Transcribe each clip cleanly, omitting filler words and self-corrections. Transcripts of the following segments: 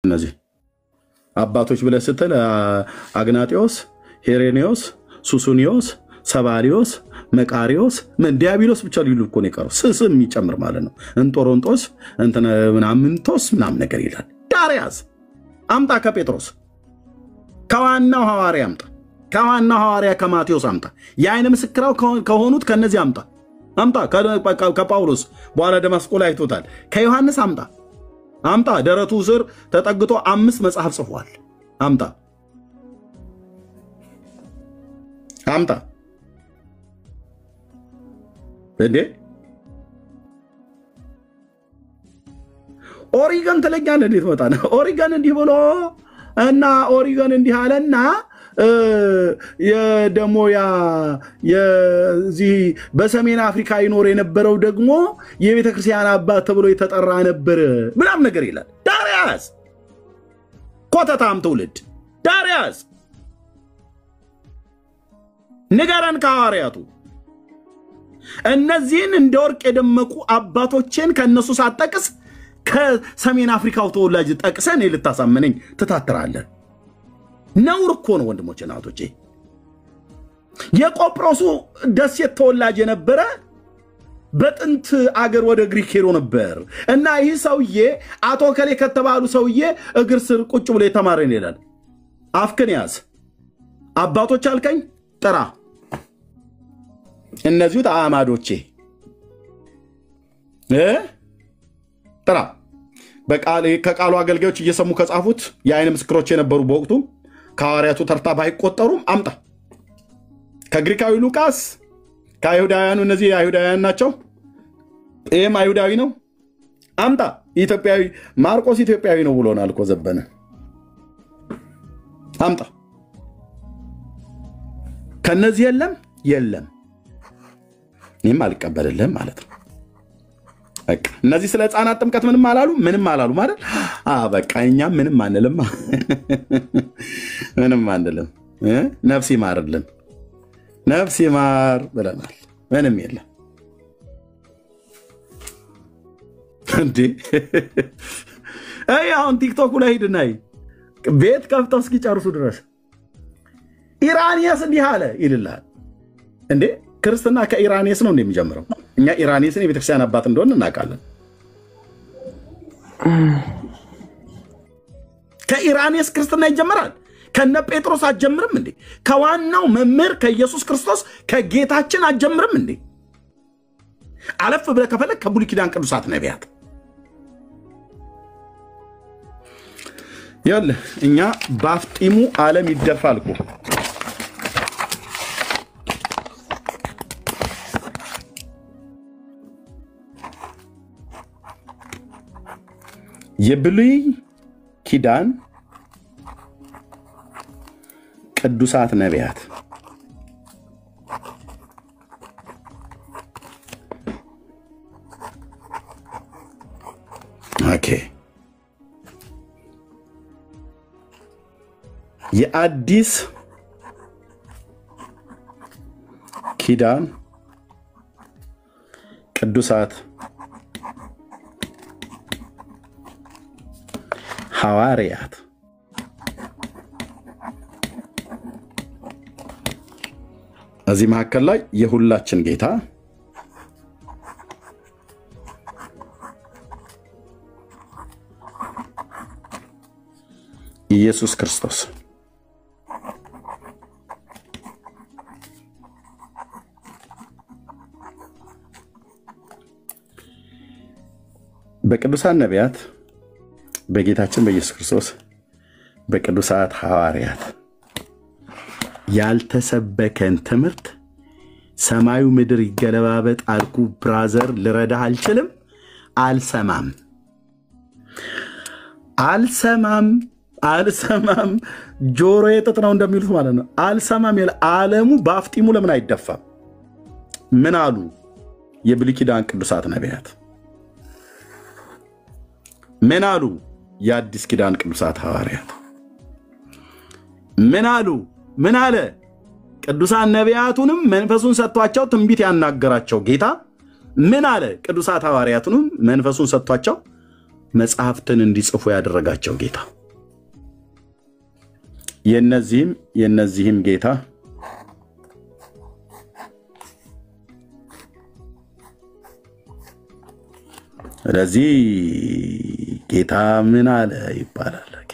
እነዚህ አባቶች ብለህ ስትል አግናጢዮስ፣ ሄሬኔዎስ፣ ሱሱኒዮስ፣ ሰባሪዮስ፣ መቃሪዮስ ምን ዲያብሎስ ብቻ ሊሉ እኮ ነው የቀረው። ስም የሚጨምር ማለት ነው። እንጦሮንጦስ እንተና ምናምንቶስ ምናምን ነገር ይላል። ዳርያስ አምጣ ከጴጥሮስ ከዋናው ሐዋርያ አምጣ፣ ከዋናው ሐዋርያ ከማቴዎስ አምጣ፣ የዓይን ምስክራው ከሆኑት ከነዚህ አምጣ ከጳውሎስ በኋላ ደማስቆ ላይ አይቶታል። ከዮሐንስ አምጣ ደረቱ ስር ተጠግቶ 5 መጽሐፍ ጽፏል። አምጣ እንዴ ኦሪገን ተለኛለ እንዴት መጣ ነው? ኦሪገን እንዲህ ብሎ እና ኦሪገን እንዲህ አለና የደሞ የዚህ በሰሜን አፍሪካ ይኖር የነበረው ደግሞ የቤተክርስቲያን አባት ተብሎ የተጠራ ነበር ምናምን ነገር ይላል። ዳርያስ ኮተታም ትውልድ ዳርያስ ንገረን ከሐዋርያቱ እነዚህን እንደ ወርቅ የደመቁ አባቶችን ከነሱ ሳትጠቅስ ከሰሜን አፍሪካው ተወላጅ ጠቅሰን ልታሳመነኝ ትታትራለህ። ነውር እኮ ነው ወንድሞቼ እናቶቼ። የቆጵሮሱ ደሴት ተወላጅ የነበረ በጥንት አገር ወደ ግሪክ ሄዶ ነበር እና ይህ ሰውዬ አቶ ከሌ ከተባሉ ሰውዬ እግር ስር ቁጭ ብሎ የተማረን ይላል። አፍክን ያዝ። አባቶች አልከኝ ጥራ። እነዚሁ ተአማዶቼ ጥራ። ከቃሉ አገልጋዮች እየሰሙ ከጻፉት የዓይን ምስክሮች የነበሩ በወቅቱ ከሐዋርያቱ ተርታ ባይቆጠሩም አምጣ። ከግሪካዊ ሉቃስ፣ ከአይሁዳውያኑ እነዚህ አይሁዳውያን ናቸው፣ ይህም አይሁዳዊ ነው። አምጣ። ኢትዮጵያዊ ማርቆስ ኢትዮጵያዊ ነው ብሎናል እኮ ዘበነ። አምጣ። ከነዚህ የለም እኔም አልቀበልልህም ማለት ነው። በቃ እነዚህ ስለ ሕፃናት ጥምቀት ምንም አላሉ ማለት በቃ እኛ ምንም አንልም ነፍስ ይማርልን፣ ነፍስ ይማር ብለናል። ምንም የለም እንዴ። አሁን ቲክቶክ ላይ ሂድና ቤት ከፍተው እስኪጨርሱ ድረስ ኢራኒያስ እንዲህ አለ ይልልሃል እንዴ። ክርስትና ከኢራኒያስ ነው እንደሚጀምረው። እኛ ኢራኒያስን የቤተክርስቲያን አባት እንደሆነ እናውቃለን። ከኢራኒያስ ክርስትና ይጀምራል። ከነ ጴጥሮስ አትጀምርም እንዴ? ከዋናው መምህር ከኢየሱስ ክርስቶስ ከጌታችን አትጀምርም እንዴ? አለፍ ብለህ ከፈለግ ከብሉይ ኪዳን ቅዱሳት ነቢያት ያለ እኛ ባፍጢሙ ዓለም ይደፋል እኮ። የብሉይ ኪዳን ቅዱሳት ነቢያት ኦኬ። የአዲስ ኪዳን ቅዱሳት ሐዋርያት እዚህ መካከል ላይ የሁላችን ጌታ ኢየሱስ ክርስቶስ በቅዱሳን ነቢያት በጌታችን በኢየሱስ ክርስቶስ በቅዱሳት ሐዋርያት ያልተሰበከን ትምህርት ሰማዩ ምድር ይገለባበጥ አልኩ ብራዘር፣ ልረዳህ አልችልም። አልሰማም ጆሮ የጥጥ ነው እንደሚሉት ማለት ነው። አልሰማም ይላል። ዓለሙ በአፍጢሙ ለምን አይደፋም? ምን አሉ የብሉይ ኪዳን ቅዱሳት ነቢያት? ምን አሉ የአዲስ ኪዳን ቅዱሳት ሐዋርያት? ምን አሉ? ምን አለ? ቅዱሳን ነቢያቱንም መንፈሱን ሰጥቷቸው ትንቢት ያናገራቸው ጌታ ምን አለ? ቅዱሳት ሐዋርያቱንም መንፈሱን ሰጥቷቸው መጽሐፍትን እንዲጽፉ ያደረጋቸው ጌታ የነዚህም ጌታ ስለዚህ ጌታ ምን አለ ይባላል። ኦኬ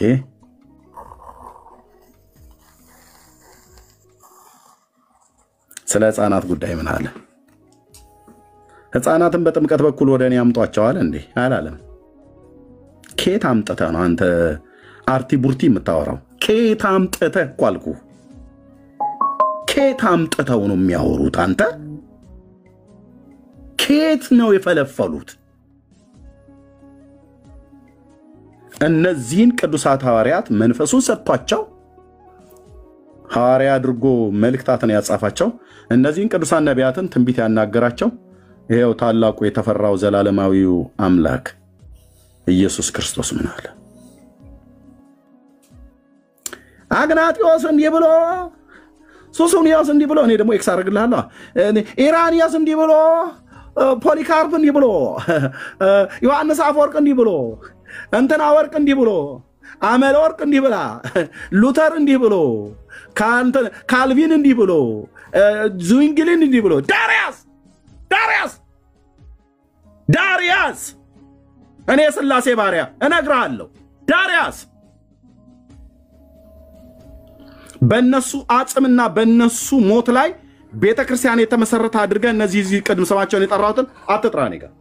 ስለ ሕፃናት ጉዳይ ምን አለ? ሕፃናትን በጥምቀት በኩል ወደ እኔ አምጧቸዋል እንዴ አላለም። ኬት አምጥተህ ነው አንተ አርቲ ቡርቲ የምታወራው? ኬት አምጥተህ እኮ አልኩህ። ኬት አምጥተው ነው የሚያወሩት? አንተ ኬት ነው የፈለፈሉት? እነዚህን ቅዱሳት ሐዋርያት መንፈሱን ሰጥቷቸው ሐዋርያ አድርጎ መልእክታትን ያጻፋቸው እነዚህን ቅዱሳን ነቢያትን ትንቢት ያናገራቸው ይሄው ታላቁ የተፈራው ዘላለማዊው አምላክ ኢየሱስ ክርስቶስ ምን አለ? አግናጢዮስ እንዲህ ብሎ፣ ሱሱንዮስ እንዲህ ብሎ፣ እኔ ደግሞ ኤክስ አደርግልሃለሁ። ኢራንያስ እንዲህ ብሎ፣ ፖሊካርፕ እንዲህ ብሎ፣ ዮሐንስ አፈወርቅ እንዲህ ብሎ፣ እንትና ወርቅ እንዲህ ብሎ፣ አመለ ወርቅ እንዲህ ብላ፣ ሉተር እንዲህ ብሎ፣ ካልቪን እንዲህ ብሎ፣ ዙንግልን እንዲህ ብሎ፣ ዳሪያስ እኔ ስላሴ ባሪያ እነግርሃለሁ። ዳሪያስ በእነሱ አጽምና በእነሱ ሞት ላይ ቤተክርስቲያን የተመሰረተ አድርገህ እነዚህ ቅድም ስማቸውን የጠራሁትን አትጥራ። እኔ ጋር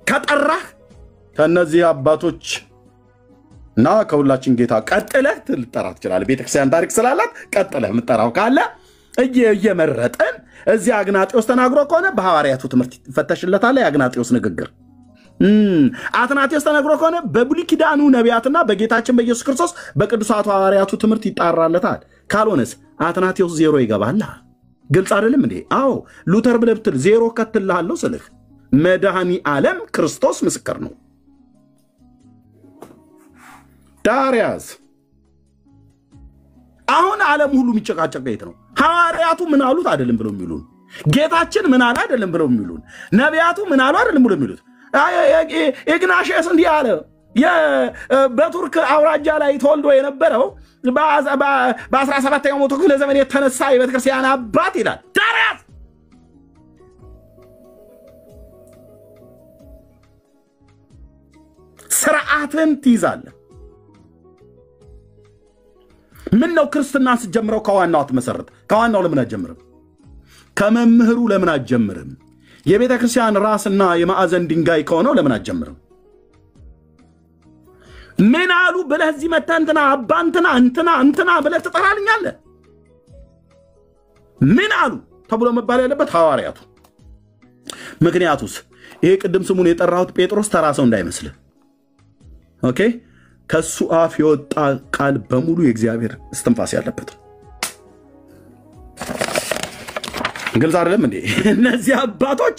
ከጠራህ ከእነዚህ አባቶች እና ከሁላችን ጌታ ቀጥለህ ልጠራ ትችላለህ። ቤተክርስቲያን ታሪክ ስላላት ቀጥለህ የምጠራው ካለ እየመረጠን እዚህ አግናጢዮስ ተናግሮ ከሆነ በሐዋርያቱ ትምህርት ይፈተሽለታል። የአግናጢዮስ ንግግር አትናቴዎስ ተናግሮ ከሆነ በብሉይ ኪዳኑ ነቢያትና በጌታችን በኢየሱስ ክርስቶስ በቅዱሳቱ ሐዋርያቱ ትምህርት ይጣራለታል። ካልሆነስ አትናቴዎስ ዜሮ ይገባል። ግልጽ አይደለም እንዴ? አዎ ሉተር ብለህ ብትል ዜሮ ከትልሃለሁ ስልህ መድኃኒ ዓለም ክርስቶስ ምስክር ነው። ዳሪያስ አሁን ዓለም ሁሉ የሚጨቃጨቀው የት ነው? ሐዋርያቱ ምን አሉት አይደለም ብለው የሚሉን፣ ጌታችን ምን አለ አይደለም ብለው የሚሉን፣ ነቢያቱ ምን አሉ አይደለም ብለው የሚሉት። ኢግናሽየስ እንዲህ አለ። በቱርክ አውራጃ ላይ ተወልዶ የነበረው በ17ኛው መቶ ክፍለ ዘመን የተነሳ የቤተክርስቲያን አባት ይላል ዳሪያስ። ስርዓትን ትይዛለህ። ምን ነው ክርስትና ስትጀምረው ከዋናው አትመሰረት? ከዋናው ለምን አትጀምርም? ከመምህሩ ለምን አትጀምርም? የቤተ ክርስቲያን ራስና የማዕዘን ድንጋይ ከሆነው ለምን አትጀምርም? ምን አሉ ብለህ እዚህ መተህ እንትና አባ እንትና ብለህ ትጠራልኛለህ? ምን አሉ ተብሎ መባል ያለበት ሐዋርያቱ። ምክንያቱስ ይሄ ቅድም ስሙን የጠራሁት ጴጥሮስ ተራ ሰው እንዳይመስልህ። ኦኬ ከሱ አፍ የወጣ ቃል በሙሉ የእግዚአብሔር እስትንፋስ ያለበት። ግልጽ አይደለም እንዴ? እነዚህ አባቶች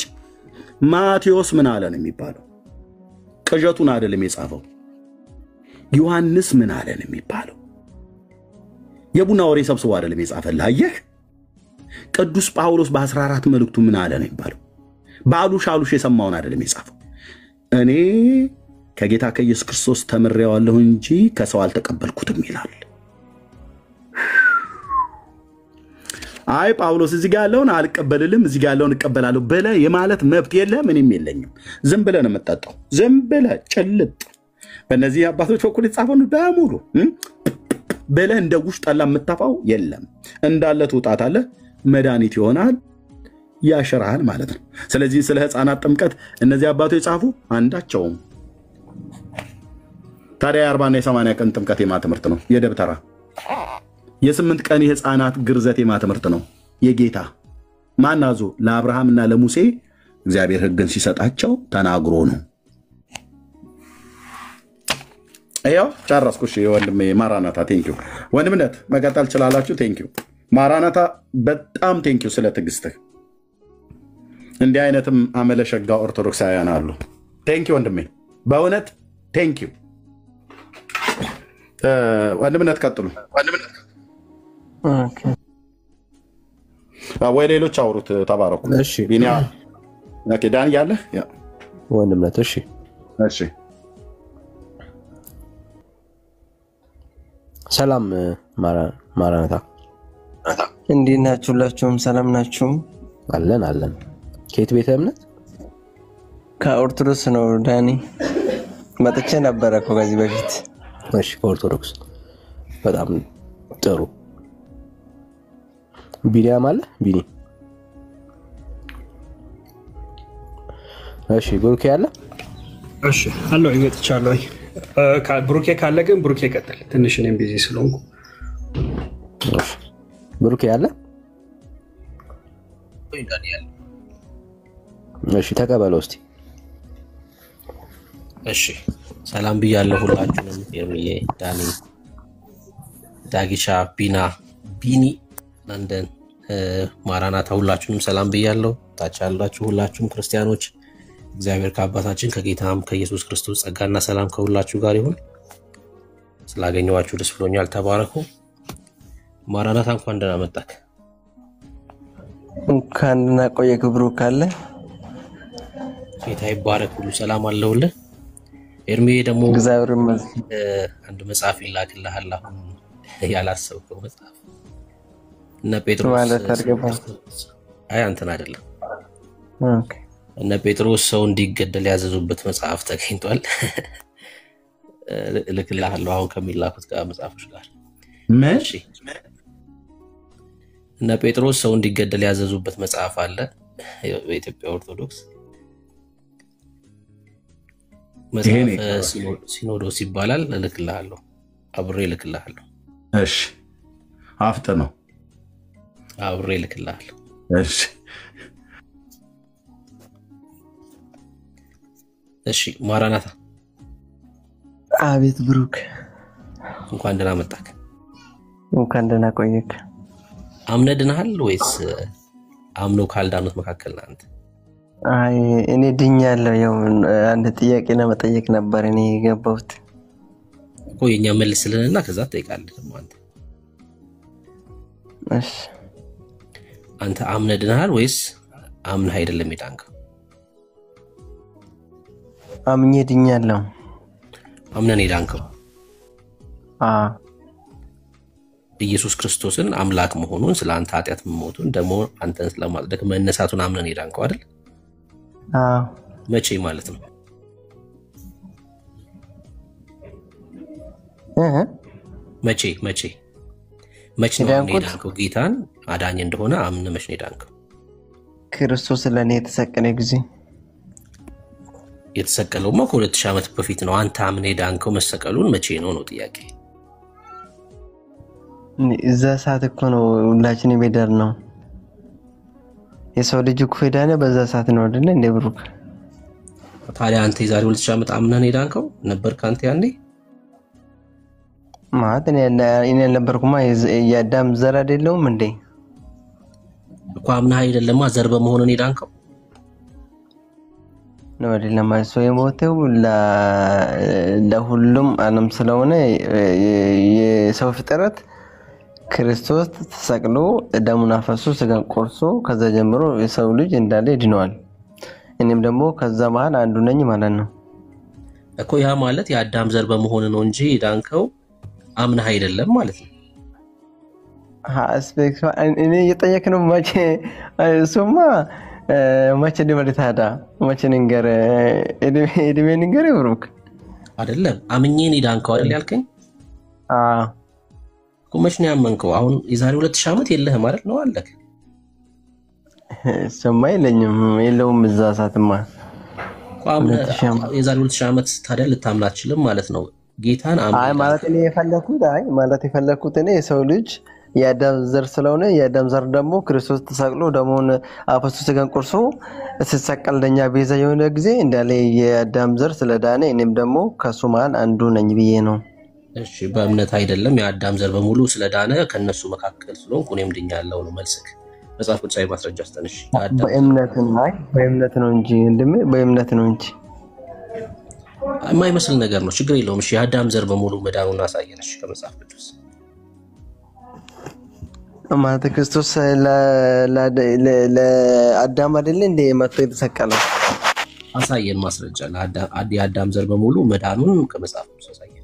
ማቴዎስ ምን አለ ነው የሚባለው? ቅዠቱን አይደለም የጻፈው። ዮሐንስ ምን አለ ነው የሚባለው? የቡና ወሬ ሰብስቦ አይደለም የጻፈልህ። አየህ፣ ቅዱስ ጳውሎስ በ14 መልእክቱ ምን አለ ነው የሚባለው? ባሉሽ የሰማውን አይደለም የጻፈው። እኔ ከጌታ ከኢየሱስ ክርስቶስ ተምሬዋለሁ እንጂ ከሰው አልተቀበልኩትም ይላል። አይ ጳውሎስ እዚህ ጋር ያለውን አልቀበልልም እዚህ ጋር ያለውን እቀበላለሁ በለ የማለት መብት የለም፣ ምንም የለኝም። ዝም ብለህ ነው የምትጠጣው። ዝም ብለህ ጭልጥ በእነዚህ አባቶች በኩል የተጻፈውን በሙሉ በለህ እንደ ጉሽ ጠላ የምታፋው የለም። እንዳለ ትውጣታለህ፣ መድኃኒት ይሆናል፣ ያሽራል ማለት ነው። ስለዚህ ስለ ሕፃናት ጥምቀት እነዚህ አባቶች የጻፉ አንዳቸውም። ታዲያ 40 እና 80 ቀን ጥምቀት የማ ትምህርት ነው? የደብተራ የ8 ቀን የሕፃናት ግርዘት የማ ትምህርት ነው? የጌታ ማናዞ ለአብርሃምና ለሙሴ እግዚአብሔር ሕግን ሲሰጣቸው ተናግሮ ነው። አያው ጨረስኩሽ። ወንድሜ ማራናታ ቴንኪዩ። ወንድምነት መቀጠል ትችላላችሁ። ቴንኪዩ ማራናታ፣ በጣም ቴንኪዩ ስለ ትዕግስትህ። እንዲህ አይነትም አመለሸጋ ኦርቶዶክሳውያን አሉ። ቴንኪዩ ወንድሜ፣ በእውነት ቴንኪዩ። ወንድምነት ቀጥሉ። ወይ ሌሎች አውሩት። ተባረኩ። እሺ ቢኒያ ዳን ያለ ወንድምነት። እሺ እሺ ሰላም ማራናታ እንዴት ናችሁ? ሁላችሁም ሰላም ናችሁ? አለን። ከየት ቤተ እምነት? ከኦርቶዶክስ ነው ዳኒ። መጥቼ ነበረ እኮ ከዚህ በፊት። እሺ ከኦርቶዶክስ በጣም ጥሩ። ቢኒያም አለ? ቢኒ እሺ ብሩኬ አለ? እሺ አለው ይመጥቻለሁ። ብሩኬ ካለ ግን ብሩኬ ቀጥል። ትንሽ እኔም ቢዚ ስለሆንኩ። እሺ ብሩኬ አለ? እሺ ተቀበለው እስቲ። እሺ ሰላም ብያለሁ ሁላችሁንም። የምዬ ዳኒ፣ ዳጊሻ፣ ቢኒ፣ ለንደን፣ ማራናታ ሁላችሁንም ሰላም ብያለሁ። ታች ያላችሁ ሁላችሁም ክርስቲያኖች እግዚአብሔር ከአባታችን ከጌታም ከኢየሱስ ክርስቶስ ጸጋና ሰላም ከሁላችሁ ጋር ይሁን። ስላገኘዋችሁ ደስ ብሎኛል። ተባረኩ። ማራናታ እንኳን ደህና መጣክ። እንኳን ደህና ቆየህ ብሩክ ካለ ጌታ ይባረክ። ሁሉ ሰላም አለውልህ። ኤርሚ ደግሞ እግዚአብሔር ይመስገን አንድ መጽሐፍ ይላክልሃል። አሁን ያላሰብከው መጽሐፍ እነ ጴጥሮስ ማለት አድርገባ። አይ አንተን አይደለም። ኦኬ እነ ጴጥሮስ ሰው እንዲገደል ያዘዙበት መጽሐፍ ተገኝቷል። እልክልሃለሁ አሁን ከሚላኩት ጋር መጽሐፎች ጋር። እሺ እነ ጴጥሮስ ሰው እንዲገደል ያዘዙበት መጽሐፍ አለ በኢትዮጵያ ኦርቶዶክስ መጽሐፍ ሲኖዶስ ይባላል። እልክልሃለሁ አብሬ እልክልሃለሁ። እሺ አፍጥ ነው አብሬ እልክልሃለሁ። እሺ እሺ ማራናታ አቤት ብሩክ እንኳን ደህና መጣክ። እንኳን ደህና ቆየክ። አምነህ ድነሃል ወይስ አምኖ ካልዳኑት መካከል ነህ አንተ? አይ እኔ ድኛለሁ። ያው አንድ ጥያቄ ለመጠየቅ ነበር እኔ የገባሁት እኮ። የኛ መልስልንና ከዛ ትጠይቃለህ ደግሞ አንተ። እሺ አንተ አምነህ ድነሃል ወይስ አምነህ አይደለም የዳንከው? አምኜ ድኛለሁ። አምነህ የዳንከው? ኢየሱስ ክርስቶስን አምላክ መሆኑን ስለ አንተ ኃጢአት መሞቱን ደግሞ አንተን ስለማጽደቅ መነሳቱን አምነህ የዳንከው አይደል? መቼ ማለት ነው? መቼ ነው የዳንከው? ጌታን አዳኝ እንደሆነ አምነህ መቼ ነው የዳንከው? ክርስቶስ ለኔ የተሰቀለ ጊዜ። የተሰቀለውማ ከ2000 ዓመት በፊት ነው። አንተ አምነህ የዳንከው መሰቀሉን መቼ ነው ጥያቄ። እዛ ሰዓት እኮ ነው ሁላችን የቤዳር ነው። የሰው ልጅ እኮ ሄዳነ በዛ ሰዓት ነው አይደል እንደ ብሩክ። ታዲያ አንተ የዛሬ 2000 ዓመት አምነህ የዳንከው ነበር ካንተ ያኔ? ማለት እኔ ነበርኩማ የአዳም ዘር አይደለሁም እንዴ? እኮ አምነህ አይደለማ ዘር በመሆኑን የዳንከው ነው አይደለም? ሰው የሞተው ለሁሉም ዓለም ስለሆነ የሰው ፍጥረት ክርስቶስ ተሰቅሎ ደሙን አፈሶ ስጋን ቆርሶ ከዛ ጀምሮ የሰው ልጅ እንዳለ ይድነዋል። እኔም ደግሞ ከዛ መሃል አንዱ ነኝ ማለት ነው እኮ። ያ ማለት የአዳም ዘር በመሆኑ ነው እንጂ የዳንከው አምነህ አይደለም ማለት ነው። አስፔክት እኔ እየጠየቅ ነው። መቼ እሱማ መቼ ደበለታዳ መቼ ንገር እድሜ ንገር ብሩክ አይደለም። አምኜን የዳንከው አይደል ያልከኝ? እኮ መቼ ነው ያመንከው? አሁን የዛሬ 2000 ዓመት የለህም አይደል ነው አለክ? ሰማይ የለውም እዛ ሰዓትማ። የዛሬ 2000 ዓመት ታዲያ ልታምን አትችልም ማለት ነው ጌታን አምነህ? አይ ማለት የፈለኩት እኔ የሰው ልጅ የአዳም ዘር ስለሆነ የአዳም ዘር ደግሞ ክርስቶስ ተሰቅሎ ደሙን አፈሶ ስጋን ቆርሶ ሲሰቀል ለኛ ቤዛ የሆነ ጊዜ እንዳለ የአዳም ዘር ስለዳነ እኔም ደግሞ ከሱ መሃል አንዱ ነኝ ብዬ ነው። እሺ በእምነት አይደለም የአዳም ዘር በሙሉ ስለዳነ ከነሱ መካከል ስለሆንኩ እኔም ድኛለሁ ነው መልስክ። መጽሐፍ ቅዱሳዊ ማስረጃ አስተንሽ። በእምነት ነው እንጂ እንደም በእምነት ነው እንጂ የማይመስል ነገር ነው። ችግር የለውም። እሺ የአዳም ዘር በሙሉ መዳኑን አሳየንሽ ከመጽሐፍ ቅዱስ። ማለት ክርስቶስ ለአዳም አይደለ እንደ መጥቶ የተሰቀለው? አሳየን ማስረጃ የአዳም ዘር በሙሉ መዳኑን ከመጽሐፍ ቅዱስ አሳየን።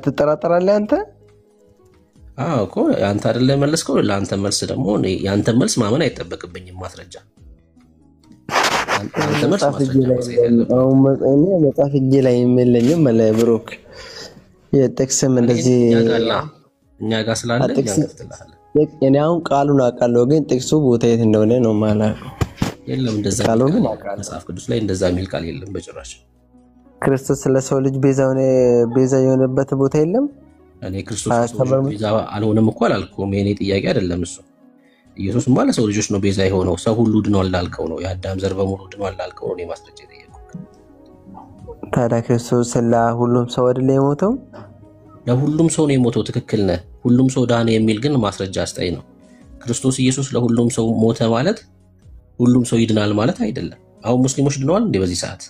ትጠራጠራለህ አንተ? አዎ እኮ አንተ አይደለ መለስከው። ለአንተ መልስ ደግሞ ያንተ መልስ ማመን አይጠበቅብኝም። ማስረጃ አንተ መልስ መጽሐፍ እጄ ላይ የለኝም። ብሩክ የጥቅስም እንደዚህ እኛ ጋር ስላለ እኔ አሁን ቃሉን አውቃለሁ፣ ግን ጥቅሱ ቦታ የት እንደሆነ ነው የማላውቀው። የለም እንደዛ መጽሐፍ ቅዱስ ላይ እንደዛ የሚል ቃል የለም በጭራሽ። ክርስቶስ ለሰው ልጅ ቤዛ የሆነበት ቦታ የለም። እኔ ክርስቶስ ቤዛ አልሆነም እኮ አላልኩም። የኔ ጥያቄ አይደለም እሱ። ኢየሱስ ማለት ሰው ልጆች ነው ቤዛ የሆነው። ሰው ሁሉ ድኗል ላልከው ነው፣ የአዳም ዘር በሙሉ ድኗል ላልከው ነው እኔ ማስረጃ የጠየኩት። ታዲያ ክርስቶስ ለሁሉም ሰው አይደለ የሞተው? ለሁሉም ሰው ነው የሞተው። ትክክል ነህ። ሁሉም ሰው ዳነ የሚል ግን ማስረጃ አስጠኝ ነው። ክርስቶስ ኢየሱስ ለሁሉም ሰው ሞተ ማለት ሁሉም ሰው ይድናል ማለት አይደለም። አሁን ሙስሊሞች ድነዋል እንዴ በዚህ ሰዓት?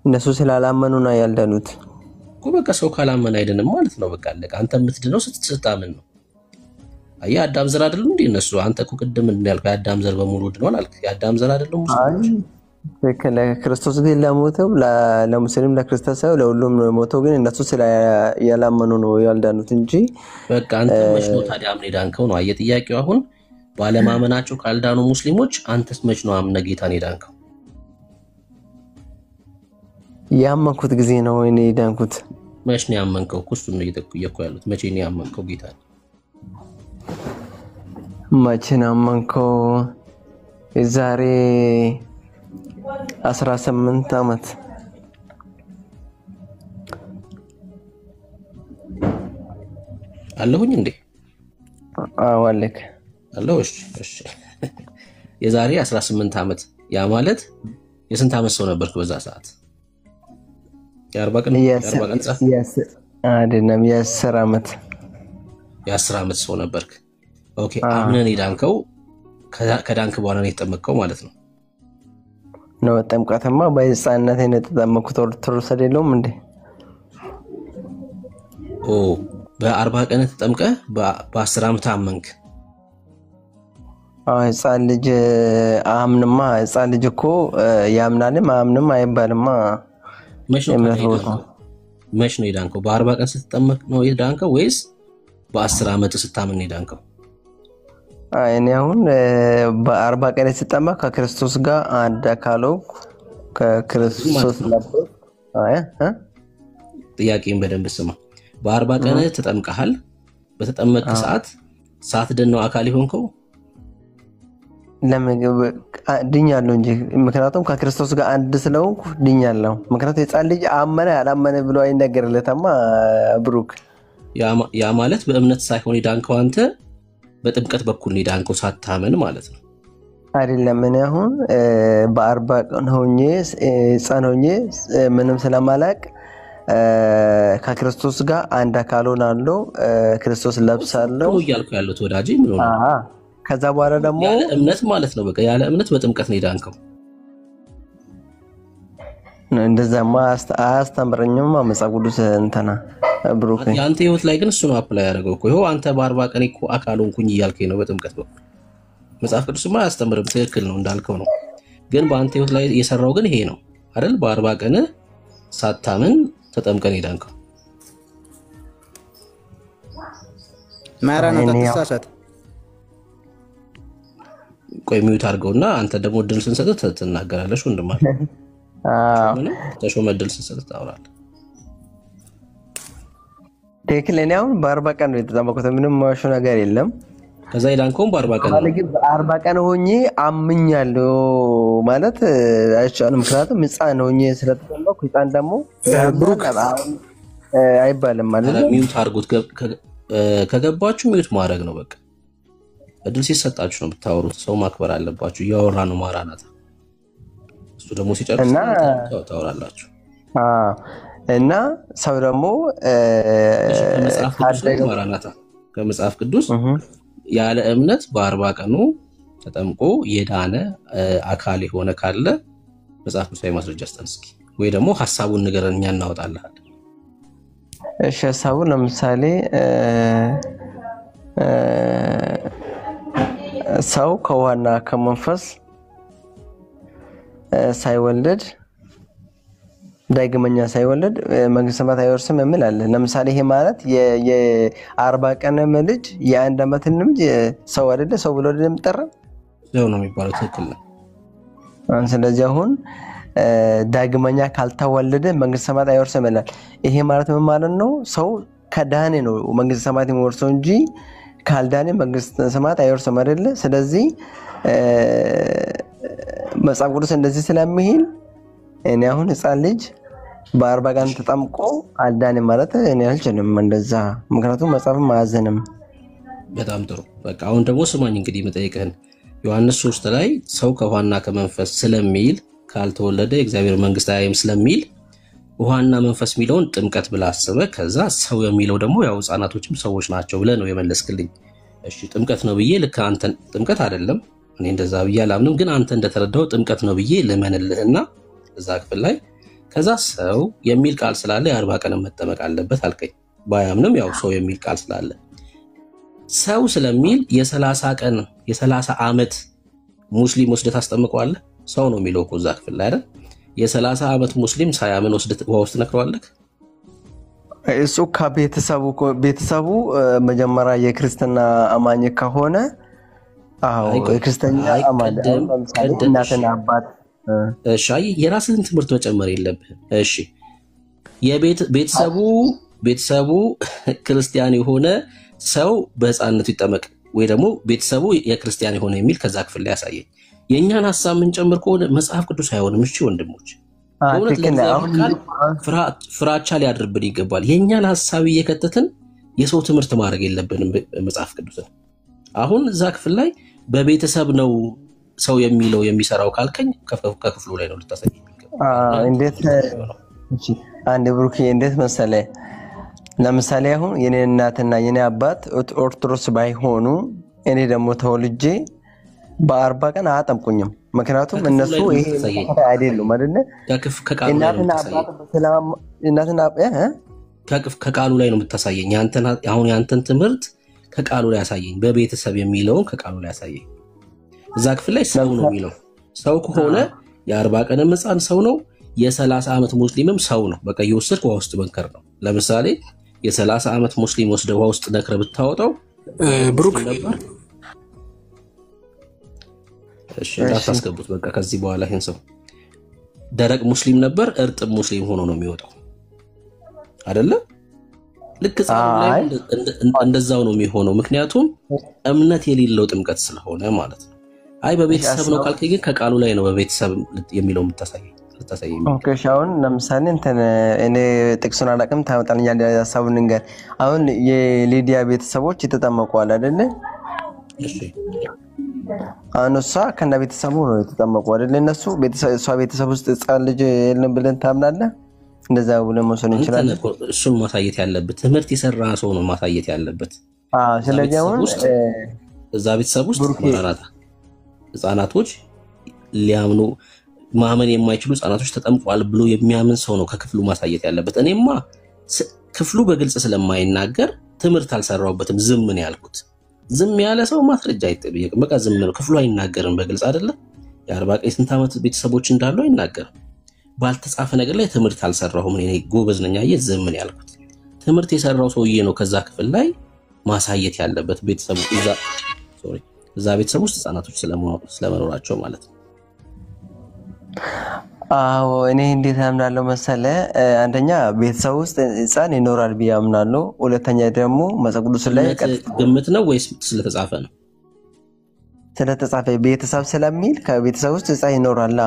እነሱ ስላላመኑ ነው ያልዳኑት እኮ። በቃ ሰው ካላመነ አይደለም ማለት ነው። በቃ አለቀ። አንተ የምትድነው ስትታመን ነው። አየህ አዳም ዘር አይደለም እንዴ እነሱ? አንተ እኮ ቅድም እንዳልከው የአዳም ዘር በሙሉ ድኗል አልክ። የአዳም ዘር አይደለም ሙስሊሞች? ክርስቶስ ግን ለሞተው ለሙስሊም ለክርስቲያን ሰው ለሁሉም ነው የሞተው፣ ግን እነሱ ያላመኑ ነው ያልዳኑት እንጂ። በቃ አንተ መች ነው ታዲያ አምነህ ዳንከው ነው? አየህ ጥያቄው አሁን ባለማመናቸው ካልዳኑ ሙስሊሞች አንተስ መች ነው አምነህ ጌታን ዳንከው? ያመንኩት ጊዜ ነው እኔ ዳንኩት። መች ነው ያመንከው? እሱን ነው እየጠየኩ ያሉት። መቼ ነው ያመንከው ጌታን? መቼ ነው ያመንከው? የዛሬ 18 ዓመት አለሁኝ እንዴ? አዎ አለክ አለሁ። እሺ የዛሬ 18 ዓመት ያ ማለት የስንት ዓመት ሰው ነበርክ በዛ ሰዓት? የ40 ቀን አይደለም የ10 ዓመት የ10 ዓመት ሰው ነበርክ። ኦኬ አምነን ዳንከው። ከዳንክ በኋላ ነው የተጠመቀው ማለት ነው? ነው ጥምቀትማ በሕፃንነት የተጠመቅኩት። ኦርቶዶክስ አይደለም እንዴ? በ40 ቀን ተጠምቀህ በ10 ዓመት አመንክ? ሕፃን ልጅ አምንማ። ሕፃን ልጅ እኮ ያምናልም አምንም አይባልማ። መች ነው የዳንከው? በ40 ቀን ስትጠመቅ ነው የዳንከው ወይስ በ10 ዓመት ስታምን ነው የዳንከው? እኔ አሁን በ40 ቀን ስትጠመቅ ከክርስቶስ ጋር አንድ አካል ከክርስቶስ ነበር። ጥያቄን በደንብ ስማ። በ40 ቀን ተጠምቀሃል። በተጠመቅክ ሰዓት ሳትድን ነው አካል ይሆንከው? ለምግብ ድኛለሁ እንጂ ምክንያቱም ከክርስቶስ ጋር አንድ ስለሆንኩ ድኛለሁ። ምክንያቱም የጻን ልጅ አመነ አላመነ ብሎ አይነገርለታማ ብሩክ። ያ ማለት በእምነት ሳይሆን ዳንከው አንተ በጥምቀት በኩል ነው ዳንከው ሳታመን ማለት ነው አይደለም። እኔ አሁን በ40 ቀን ሆኜ ሕፃን ሆኜ ምንም ስለማላቅ ከክርስቶስ ጋር አንድ አካል ሆናለሁ። ክርስቶስ ለብሳለሁ እያልኩ ያሉት ወዳጄ ምን ሆነ? ከዛ በኋላ ደግሞ ያለ እምነት ማለት ነው። በቃ ያለ እምነት በጥምቀት ነው ዳንከው። እንደዛማ አያስተምረኝም መጽሐፍ ቅዱስ እንተና ብሩክ። ያንተ ህይወት ላይ ግን እሱ ነው አፕላይ ያደረገው እኮ። ይኸው አንተ በ40 ቀን እኮ አካል ሆንኩኝ እያልከኝ ነው በጥምቀት በኩል። መጽሐፍ ቅዱስማ አያስተምርም። ትክክል ነው እንዳልከው ነው። ግን በአንተ ህይወት ላይ የሰራው ግን ይሄ ነው አይደል? በ40 ቀን ሳታምን ተጠምቀን ዳንከው። ማራናታ ተሳሳተ። ቆይ ሚውት አድርገውና አንተ ደግሞ እድል ስንሰጥህ ትናገራለሽ ወንድማለህ። ተሾመ እድል ስንሰጥህ ታወራለህ። ትክክል። እኔ አሁን በ40 ቀን ነው የተጠመቅኩት። ምንም ማውሹ ነገር የለም። ከዛ ዳንከውም በ40 ቀን ነው። ግን በ40 ቀን ሆኜ አምኛለሁ ማለት አይቻልም። ምክንያቱም ሕፃን ሆኜ ስለተጠመቅኩ ሕፃን ደግሞ ብሩክ አይባልም ማለት ነው። ሚውት አድርጉት። ከገባችሁ ሚውት ማድረግ ነው በቃ። እድል ሲሰጣችሁ ነው ብታወሩት። ሰው ማክበር አለባችሁ። እያወራ ነው ማራናታ። እሱ ደግሞ ሲጨርስ ታወራላችሁ። እና ሰው ደግሞ ማራናታ ከመጽሐፍ ቅዱስ ያለ እምነት በ40 ቀኑ ተጠምቆ የዳነ አካል የሆነ ካለ መጽሐፍ ቅዱሳዊ ማስረጃ ስጠን እስኪ፣ ወይ ደግሞ ሐሳቡን ንገረን እኛ እናወጣለን። እሺ ሐሳቡን ለምሳሌ ሰው ከውሃና ከመንፈስ ሳይወለድ ዳግመኛ ሳይወለድ መንግስተ ሰማያት አይወርስም የሚል አለ። ለምሳሌ ይሄ ማለት የ40 ቀንም ልጅ የ1 ዓመትም ልጅ ሰው አይደለ? ሰው ብሎ እንደምጠራ ሰው ነው የሚባለው። ትክክል ነው። ስለዚህ አሁን ዳግመኛ ካልተወለደ መንግስተ ሰማያት አይወርስም ይላል። ይሄ ማለት ምን ማለት ነው? ሰው ከዳኔ ነው መንግስተ ሰማያት የሚወርሰው እንጂ ካልዳኔ መንግስተ ሰማያት አይወርስም አይደለ? ስለዚህ መጽሐፍ ቅዱስ እንደዚህ ስለሚል እኔ አሁን ህፃን ልጅ በ40 ቀን ተጠምቆ አልዳኔም ማለት እኔ አልችልም እንደዛ። ምክንያቱም መጽሐፍም አያዘንም። በጣም ጥሩ። በቃ አሁን ደግሞ ስማኝ እንግዲህ መጠየቅህን ዮሐንስ 3 ላይ ሰው ከውሃና ከመንፈስ ስለሚል ካልተወለደ የእግዚአብሔር መንግስት አያይም ስለሚል ውሃና መንፈስ የሚለውን ጥምቀት ብለህ አስበህ ከዛ ሰው የሚለው ደግሞ ያው ህፃናቶችም ሰዎች ናቸው ብለህ ነው የመለስክልኝ። እሺ ጥምቀት ነው ብዬ ልክ አንተን ጥምቀት አይደለም እኔ እንደዛ ብዬ አላምንም፣ ግን አንተ እንደተረዳው ጥምቀት ነው ብዬ ልመንልህና እዛ ክፍል ላይ ከዛ ሰው የሚል ቃል ስላለ የ40 ቀን መጠመቅ አለበት አልከኝ። ባያምንም ያው ሰው የሚል ቃል ስላለ ሰው ስለሚል የ30 ቀን የ30 ዓመት ሙስሊም ወስደህ ታስጠምቀዋለህ? ሰው ነው የሚለው እኮ እዛ ክፍል ላይ አይደል? የ30 ዓመት ሙስሊም ሳያምን ወስደህ ውሃ ውስጥ ነክረዋለህ? እሱ ቤተሰቡ መጀመሪያ የክርስትና አማኝ ከሆነ አዎ የክርስትና አማኝ እናትና አባት እሺ የራስህን ትምህርት መጨመር የለብህም። እሺ ቤተሰቡ ክርስቲያን የሆነ ሰው በህፃንነቱ ይጠመቅ ወይ ደግሞ ቤተሰቡ የክርስቲያን የሆነ የሚል ከዛ ክፍል ላይ ያሳየኝ። የኛን ሐሳብ ምን ጨምር ከሆነ መጽሐፍ ቅዱስ አይሆንም። እሺ ወንድሞች ፍራቻ ሊያድርብን ይገባል። የኛን ሐሳብ እየከተትን የሰው ትምህርት ማድረግ የለብንም መጽሐፍ ቅዱስን። አሁን እዛ ክፍል ላይ በቤተሰብ ነው ሰው የሚለው የሚሰራው ካልከኝ ከክፍሉ ላይ ነው ልታሳየኝ ይገባል። እንዴት እሺ አንድ ብሩክ እንዴት መሰለህ? ለምሳሌ አሁን የኔ እናትና የኔ አባት ኦርቶዶክስ ባይሆኑ እኔ ደግሞ ተወልጄ በ40 ቀን አያጠምቁኝም። ምክንያቱም እነሱ ይሄ አይደሉም አይደለ? ከቃሉ ላይ ነው የምታሳየኝ። አሁን ያንተን ትምህርት ከቃሉ ላይ ያሳየኝ። በቤተሰብ የሚለውን ከቃሉ ላይ ያሳየኝ። እዛ ክፍል ላይ ሰው ነው የሚለው። ሰው ከሆነ የ40 ቀንም ህፃን ሰው ነው፣ የ30 ዓመት ሙስሊምም ሰው ነው። በቃ የወሰድክ ውሃ ውስጥ መንከር ነው። ለምሳሌ የ30 ዓመት ሙስሊም ወስደህ ውሃ ውስጥ ነክረህ ብታወጣው ብሩክ ነበር። እሺ እንዳታስገቡት በቃ ከዚህ በኋላ ይሄን ሰው ደረቅ ሙስሊም ነበር፣ እርጥብ ሙስሊም ሆኖ ነው የሚወጣው አይደለ? ልክ ጻው ላይ እንደዛው ነው የሚሆነው። ምክንያቱም እምነት የሌለው ጥምቀት ስለሆነ ማለት ነው። አይ በቤተሰብ ነው ካልከኝ ግን ከቃሉ ላይ ነው በቤተሰብ የሚለው የምታሳየኝ። ኦኬ ሻውን ለምሳሌ እኔ ጥቅሱን አላውቅም ታመጣልኝ አንድ ሐሳቡን እንገር። አሁን የሊዲያ ቤተሰቦች የተጠመቁ አይደለ? እሺ አሁን እሷ ከነ ቤተሰቡ ነው የተጠመቁ አይደለ? እሷ ቤተሰብ ውስጥ ህፃን ልጅ የለም ብለን ታምናለህ? እንደዛ ብለን መውሰድ እንችላለን። እሱን ማሳየት ያለበት ትምህርት የሰራ ሰው ነው ማሳየት ያለበት። ስለዚህ አሁን እዛ ቤተሰብ ውስጥ ህፃናቶች ሊያምኑ ማመን የማይችሉ ህፃናቶች ተጠምቋል ብሎ የሚያምን ሰው ነው ከክፍሉ ማሳየት ያለበት። እኔማ ክፍሉ በግልጽ ስለማይናገር ትምህርት አልሰራውበትም፣ ዝም ነው ያልኩት። ዝም ያለ ሰው ማስረጃ አይጠብቅም። በቃ ዝም ነው። ክፍሉ አይናገርም በግልጽ አይደለ? የ40 ቀን ስንት ዓመት ቤተሰቦች እንዳሉ አይናገርም። ባልተጻፈ ነገር ላይ ትምህርት አልሰራሁም እኔ ጎበዝ ነኝ አየህ፣ ዝም ነው ያልኩት። ትምህርት የሰራው ሰውዬ ነው ከዛ ክፍል ላይ ማሳየት ያለበት ቤተሰቡ እዛ ቤተሰብ ውስጥ ህፃናቶች ስለመኖራቸው ማለት ነው። አዎ እኔ እንዴት አምናለሁ መሰለ? አንደኛ ቤተሰብ ውስጥ ህፃን ይኖራል ብዬ አምናለሁ። ሁለተኛ ደግሞ መጽሐፍ ቅዱስ ላይ ግምት ነው ወይስ ስለተጻፈ ነው? ስለተጻፈ ቤተሰብ ስለሚል ከቤተሰብ ውስጥ ህፃን ይኖራል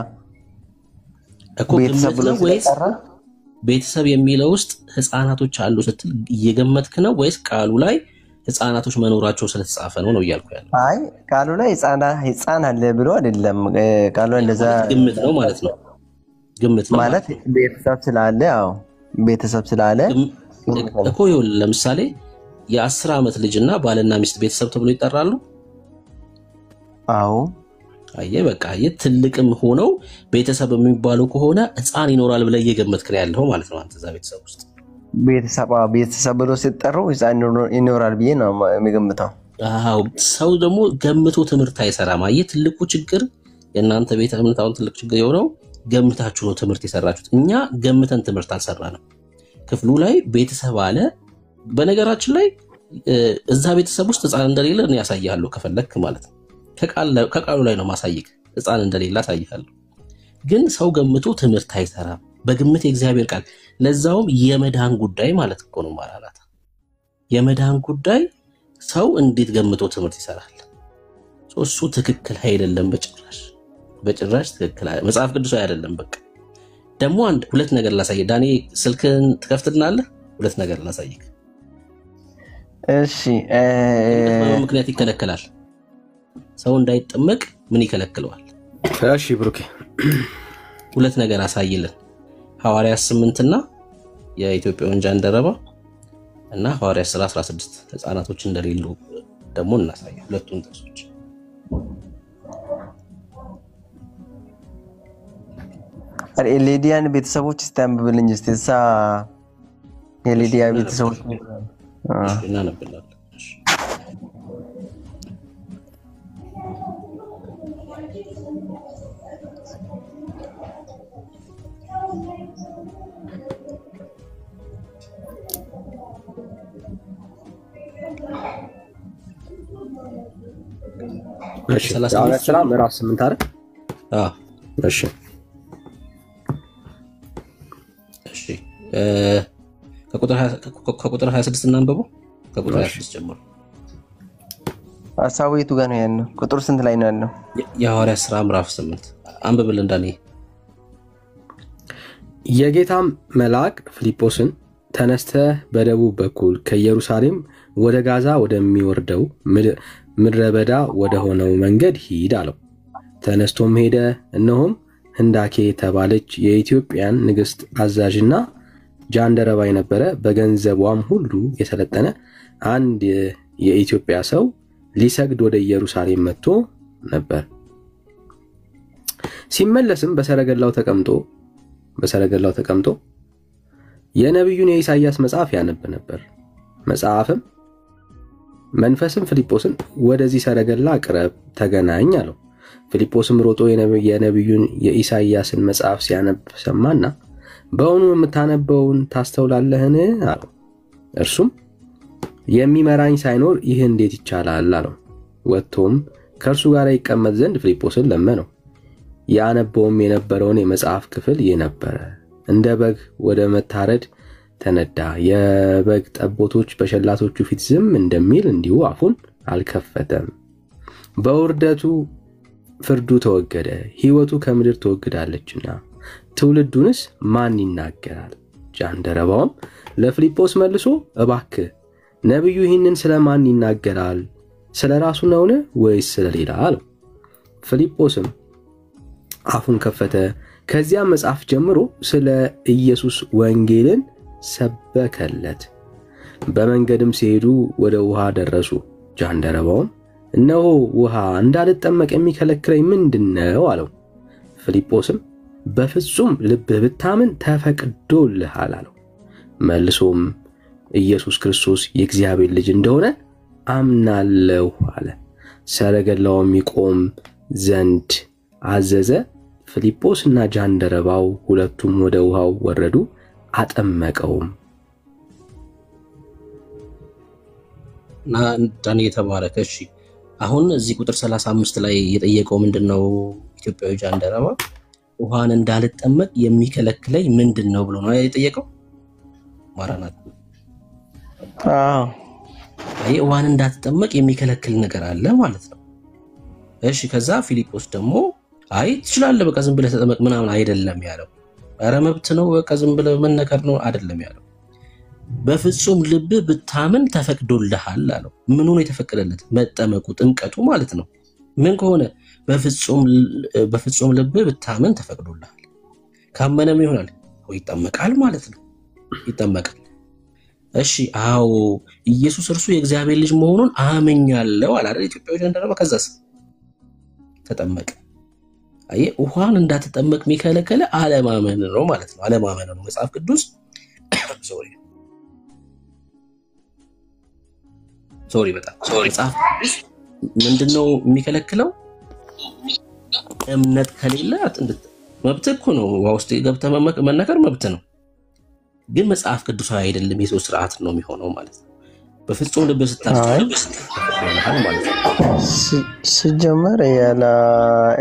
እኮ ግምት ነው ወይስ ቤተሰብ የሚለው ውስጥ ህፃናቶች አሉ ስትል እየገመትክ ነው ወይስ ቃሉ ላይ ህፃናቶች መኖራቸው ስለተጻፈ ነው እያልኩ ያለው? አይ ቃሉ ላይ ህፃን አለ ብሎ አይደለም። ቃሉ እንደዛ ግምት ነው ማለት ነው። ግምት ነው ማለት ቤተሰብ ስላለ አዎ ቤተሰብ ስላለ እኮ ይኸውልህ ለምሳሌ የ10 ዓመት ልጅና ባልና ሚስት ቤተሰብ ተብሎ ይጠራሉ። አዎ አየህ በቃ ትልቅም ሆነው ቤተሰብ የሚባሉ ከሆነ ህፃን ይኖራል ብለህ እየገመትክ ነው ያለው ማለት ነው። አንተ እዛ ቤተሰብ ውስጥ ቤተሰብ ብሎ ሲጠሩ ህፃን ይኖራል ብዬ ነው የሚገምተው። አዎ ሰው ደግሞ ገምቶ ትምህርት አይሰራም። አየህ ትልቁ ችግር የእናንተ ቤተ እምነት አሁን ትልቅ ችግር የሆነው ገምታችሁ ነው ትምህርት የሰራችሁት። እኛ ገምተን ትምህርት አልሰራንም። ክፍሉ ላይ ቤተሰብ አለ። በነገራችን ላይ እዛ ቤተሰብ ውስጥ ህፃን እንደሌለ እኔ ያሳያለሁ ከፈለክ ማለት ነው። ከቃሉ ላይ ነው ማሳይክ ህፃን እንደሌለ ያሳያለሁ። ግን ሰው ገምቶ ትምህርት አይሰራም። በግምት የእግዚአብሔር ቃል ለዛውም የመዳን ጉዳይ ማለት እኮ ነው ማራናታ። የመዳን ጉዳይ ሰው እንዴት ገምቶ ትምህርት ይሰራል? እሱ ትክክል አይደለም። በጭራሽ ትክክል መጽሐፍ ቅዱስ አይደለም። በቃ ደግሞ ሁለት ነገር ላሳይ። ዳኒ ስልክን ትከፍትልናለህ? ሁለት ነገር ላሳይክ። እሺ ምክንያት ይከለከላል። ሰው እንዳይጠመቅ ምን ይከለክለዋል? እሺ ብሩኬ ሁለት ነገር አሳይልን። ሐዋርያት 8 እና የኢትዮጵያውን ጃንደረባ እና ሐዋርያት 16 ህፃናቶች እንደሌሉ ደግሞ እናሳይ። ሁለቱን ጥቅሶች ሌዲያን ቤተሰቦች ስታምብልኝ እስቲ እሳ የሌዲያ ቤተሰቦች እናነብላለን። እሺ ሐዋርያት ሥራ ምዕራፍ 8 አይደል? እሺ ከቁጥር 26 እናንብበው። ከቁጥር 26 ጀምሮ ሐሳቡ የቱ ጋር ነው ያለው? ቁጥር ስንት ላይ ነው ያለው? የሐዋርያት ሥራ ምዕራፍ 8 አንብብልን ዳኒ። የጌታም መልአክ ፊልጶስን ተነስተህ በደቡብ በኩል ከኢየሩሳሌም ወደ ጋዛ ወደሚወርደው ምድረ በዳ ወደ ሆነው መንገድ ሂድ አለው። ተነስቶም ሄደ። እነሆም ህንዳኬ የተባለች የኢትዮጵያን ንግሥት አዛዥና ጃንደረባ የነበረ በገንዘቧም ሁሉ የሰለጠነ አንድ የኢትዮጵያ ሰው ሊሰግድ ወደ ኢየሩሳሌም መጥቶ ነበር። ሲመለስም በሰረገላው ተቀምጦ የነቢዩን የኢሳይያስ መጽሐፍ ያነብ ነበር። መጽሐፍም መንፈስም ፊልጶስን ወደዚህ ሰረገላ ቅረብ ተገናኝ አለው። ፊልጶስም ሮጦ የነቢዩን የኢሳይያስን መጽሐፍ ሲያነብ ሰማና በእውኑ የምታነበውን ታስተውላለህን አለው። እርሱም የሚመራኝ ሳይኖር ይህ እንዴት ይቻላል አለው። ወጥቶም ከእርሱ ጋር ይቀመጥ ዘንድ ፊልጶስን ለመነው። ያነበውም የነበረውን የመጽሐፍ ክፍል ይህ ነበረ። እንደ በግ ወደ መታረድ ተነዳ። የበግ ጠቦቶች በሸላቶቹ ፊት ዝም እንደሚል እንዲሁ አፉን አልከፈተም። በውርደቱ ፍርዱ ተወገደ፣ ሕይወቱ ከምድር ተወግዳለችና ትውልዱንስ ማን ይናገራል? ጃንደረባውም ለፊልጶስ መልሶ እባክህ ነቢዩ ይህንን ስለማን ይናገራል? ስለ ራሱ ነውን ወይስ ስለሌላ አለው። ፊልጶስም አፉን ከፈተ። ከዚያም መጽሐፍ ጀምሮ ስለ ኢየሱስ ወንጌልን ሰበከለት። በመንገድም ሲሄዱ ወደ ውሃ ደረሱ። ጃንደረባውም እነሆ ውሃ እንዳልጠመቅ የሚከለክለኝ ምንድነው አለው። ፊልጶስም በፍጹም ልብህ ብታምን ተፈቅዶልሃል አለው። መልሶም ኢየሱስ ክርስቶስ የእግዚአብሔር ልጅ እንደሆነ አምናለሁ አለ። ሰረገላውም ይቆም ዘንድ አዘዘ። ፊልጶስና ጃንደረባው ሁለቱም ወደ ውሃው ወረዱ፣ አጠመቀውም። እና ዳኒ የተባረከ። እሺ አሁን እዚህ ቁጥር 35 ላይ የጠየቀው ምንድነው? ኢትዮጵያዊ ጃንደረባ ውሃን እንዳልጠመቅ የሚከለክለኝ ምንድነው ብሎ ነው የጠየቀው። ማራናት ውሃን እንዳትጠመቅ የሚከለክል ነገር አለ ማለት ነው። እሺ ከዛ ፊልጶስ ደግሞ አይ ትችላለህ፣ በቃ ዝም ብለህ ተጠመቅ ምናምን አይደለም ያለው። ኧረ መብት ነው፣ በቃ ዝም ብለህ መነከር ነው አይደለም ያለው። በፍጹም ልብ ብታምን ተፈቅዶልሃል አለው። ምኑ ነው የተፈቀደለት? መጠመቁ፣ ጥምቀቱ ማለት ነው። ምን ከሆነ በፍጹም ልብ ብታምን ተፈቅዶልሃል። ካመነም ይሆናል ይጠመቃል ማለት ነው። ይጠመቃል። እሺ አዎ ኢየሱስ እርሱ የእግዚአብሔር ልጅ መሆኑን አመኛለሁ አለ አይደል ኢትዮጵያዊ ጃንደረባ። ከዛስ ተጠመቀ። አየህ ውሃን እንዳትጠመቅ የሚከለከለ አለማመን ነው ማለት ነው። አለማመን ነው መጽሐፍ ቅዱስ ሶሪ በጣም መጽሐፍ ቅዱስ ምንድነው የሚከለክለው? እምነት ከሌለ መብት እኮ ነው። ውስጥ ገብተህ መነከር መብት ነው። ግን መጽሐፍ ቅዱሳዊ አይደለም፣ የሰው ስርዓት ነው የሚሆነው ማለት ነው። በፍጹም ልብ ስታስብ ማለት ነው። ሲጀመር ያለ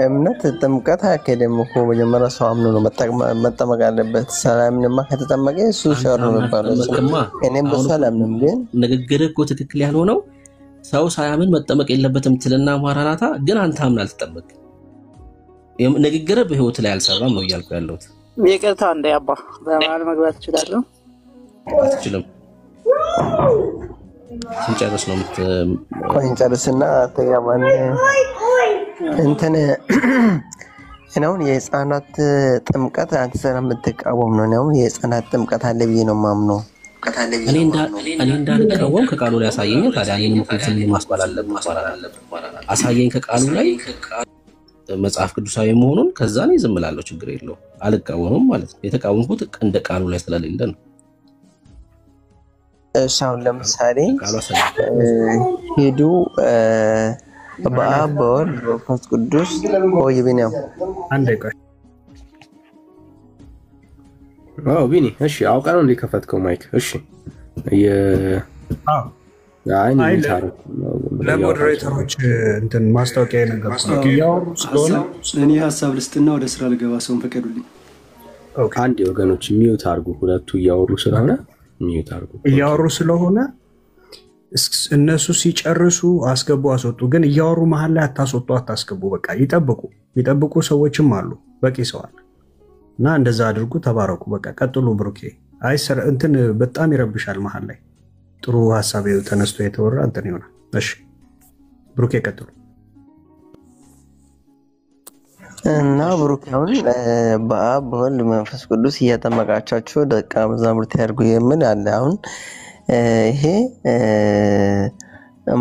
እምነት ጥምቀት አያካሄድም እኮ። መጀመሪያ ሰው አምኖ ነው መጠመቅ አለበት። ሰላምንማ ከተጠመቀ እሱ ሸር ነው የሚባለው። እኔም በሰላምንም ግን ንግግር እኮ ትክክል ያልሆነው ሰው ሳያምን መጠመቅ የለበትም ትልና ማራናታ፣ ግን አንተ አምነህ አልተጠመቅም። ንግግር በህይወት ላይ አልሰራም ነው እያልኩ ያለሁት። ይቅርታ እንደ አባ በመሀል መግባት እችላለሁ? አትችልም። ስንጨርስ ነው እንጨርስና ተጋባን። እንትን አሁን የህፃናት ጥምቀት አንተ ስለምትቃወም ነው። አሁን የህፃናት ጥምቀት አለ ብዬ ነው የማምነው። እኔ እንዳልቃወም ከቃሉ ላይ አሳየኝ። ታዲያ እኔንም ፍልስፍና ማስባል አለብኝ። አሳየኝ ከቃሉ ላይ መጽሐፍ ቅዱሳዊ መሆኑን፣ ከዛ ነው ዝም እላለሁ። ችግር የለውም። አልቃወምም ማለት ነው። የተቃወምኩት እንደ ቃሉ ላይ ስለሌለ ነው። አሁን ለምሳሌ ሄዱ በአብ በወልድ በመንፈስ ቅዱስ ወይ ቢኒያም አንዴ ቆይ። ቢኒ እሺ፣ አውቃ ነው እንደከፈትከው ማይክ። እሺ ለሞዴሬተሮች እንትን ማስታወቂያ የነገርኩት ያወሩ ስለሆነ እኔ ሀሳብ ልስጥና ወደ ስራ ልገባ፣ ሰውን ፈቀዱልኝ። አንድ ወገኖች ሚዩት አድርጉ። ሁለቱ እያወሩ ስለሆነ ሚዩት አድርጉ። እያወሩ ስለሆነ እነሱ ሲጨርሱ አስገቡ አስወጡ። ግን እያወሩ መሀል ላይ አታስወጡ አታስገቡ። በቃ ይጠብቁ ሰዎችም አሉ፣ በቂ ሰው አለ እና እንደዛ አድርጉ። ተባረኩ። በቃ ቀጥሉ። ብሩኬ አይሰር እንትን በጣም ይረብሻል መሀል ላይ። ጥሩ ሐሳብ ተነስቶ የተወራ እንትን ይሆናል። እሺ ብሩኬ ቀጥሉ። እና ብሩኬ አሁን በአብ በወልድ መንፈስ ቅዱስ እያጠመቃቻቸው ደቀ መዛሙርት ያድርጉ የሚል አለ። አሁን ይሄ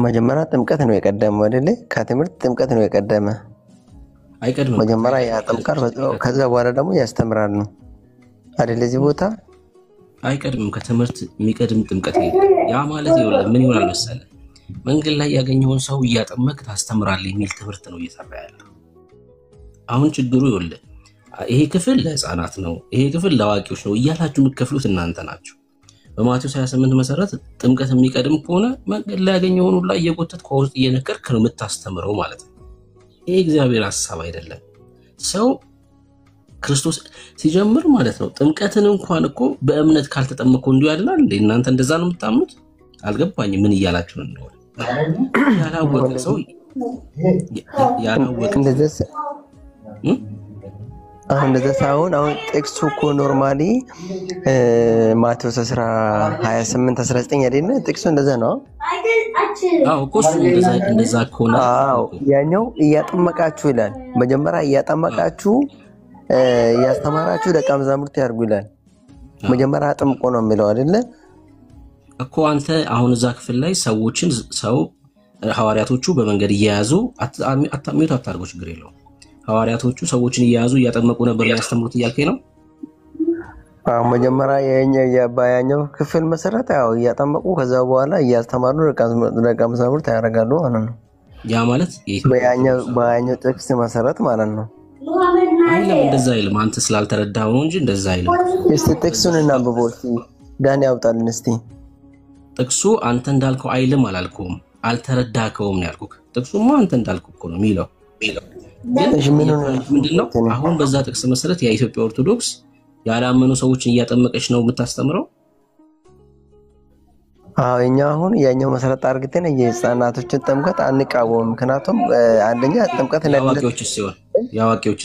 መጀመሪያ ጥምቀት ነው የቀደመው አይደለ? ከትምህርት ጥምቀት ነው የቀደመ አይቀድም። መጀመሪያ ያጠምቃል፣ ከዛ በኋላ ደግሞ ያስተምራል ነው አይደለ? እዚህ ቦታ አይቀድምም። ከትምህርት የሚቀድም ጥምቀት የለም። ያ ማለት ይኸውልህ ምን ይሆናል መሰለህ፣ መንገድ ላይ ያገኘውን ሰው እያጠመቅ ታስተምራለህ የሚል ትምህርት ነው እየሰራ ያለው። አሁን ችግሩ ይኸውልህ ይሄ ክፍል ለህፃናት ነው፣ ይሄ ክፍል ለአዋቂዎች ነው እያላችሁ የምትከፍሉት እናንተ ናችሁ። በማቴዎስ 28 መሰረት ጥምቀት የሚቀድም ከሆነ መንገድ ላይ ያገኘውን ሁላ እየጎተት ከውስጥ እየነከርክ ነው የምታስተምረው ማለት ነው። ይሄ እግዚአብሔር ሐሳብ አይደለም። ሰው ክርስቶስ ሲጀምር ማለት ነው ጥምቀትን እንኳን እኮ በእምነት ካልተጠመቀው እንዲሁ ያድናል እንዴ? እናንተ እንደዛ ነው የምታምኑት? አልገባኝም። ምን እያላችሁ ነው? እንደሆነ ያላወቀ ሰው ያላወቀ አሁን እንደዛ ሳይሆን አሁን ጥቅሱ እኮ ኖርማሊ ማቴዎስ 28 19 አይደለ? ጥቅሱ እንደዛ ነው። አዎ እኮ እንደዛ ከሆነ ያኛው እያጠመቃችሁ ይላል። መጀመሪያ እያጠመቃችሁ ያስተማራችሁ ደቀ መዛሙርት ያድርጉ ይላል። መጀመሪያ አጥምቆ ነው የሚለው አይደለ እኮ። አንተ አሁን እዛ ክፍል ላይ ሰው ሐዋርያቶቹ በመንገድ እየያዙ አታሚዩት አታርጎ ችግር የለውም። ሐዋርያቶቹ ሰዎችን እየያዙ እያጠመቁ ነበር ያስተምሩት እያልከኝ ነው? መጀመሪያ ያኛው ክፍል መሰረት ያው እያጠመቁ ከዛ በኋላ እያስተማሩ ደቀ መዛሙርት ያደርጋሉ ማለት ነው። ያ ማለት በያኛው ጥቅስ መሰረት ማለት ነው። አይለም እንደዛ አይልም። አንተ ስላልተረዳኸው ነው እንጂ እንደዛ አይልም። እስቲ ጥቅሱን እናንብበው እስቲ ዳኒ ያውጣልን እስቲ። ጥቅሱ አንተ እንዳልከው አይልም አላልኩም፣ አልተረዳኸውም ነው ያልኩህ። ጥቅሱማ አንተ እንዳልከው እኮ ነው የሚለው። ምንድነው አሁን በዛ ጥቅስ መሰረት የኢትዮጵያ ኦርቶዶክስ ያላመኑ ሰዎችን እያጠመቀች ነው የምታስተምረው? አዎ እኛ አሁን ያኛው መሰረት አድርገን የህፃናቶችን ጥምቀት አንቃወምም። ምክንያቱም አንደኛ ጥምቀት የአዋቂዎች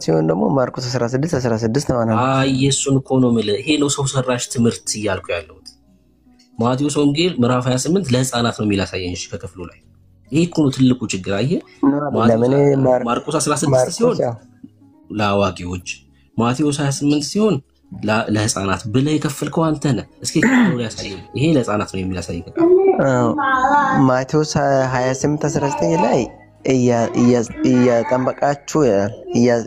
ሲሆን ደግሞ ማርቆስ 16 ማለት ነው። እሱን እኮ ነው የምልህ። ይሄ ነው ሰው ሰራሽ ትምህርት እያልኩ ያለሁት። ማቴዎስ ወንጌል ምዕራፍ 28 ለህፃናት ነው የሚል አሳየኝ ከክፍሉ ላይ። ይሄ እኮ ነው ትልቁ ችግር። አየህ ማርቆስ 16 ሲሆን ለአዋቂዎች፣ ማቴዎስ 28 ሲሆን ለህፃናት ብለህ የከፈልከው አንተ ነህ። እስኪ ከቃሉ ላይ ያሳየኝ። ይሄ ለህፃናት ነው የሚል አሳየኝ ከቃሉ። ማቴዎስ 28 19 ላይ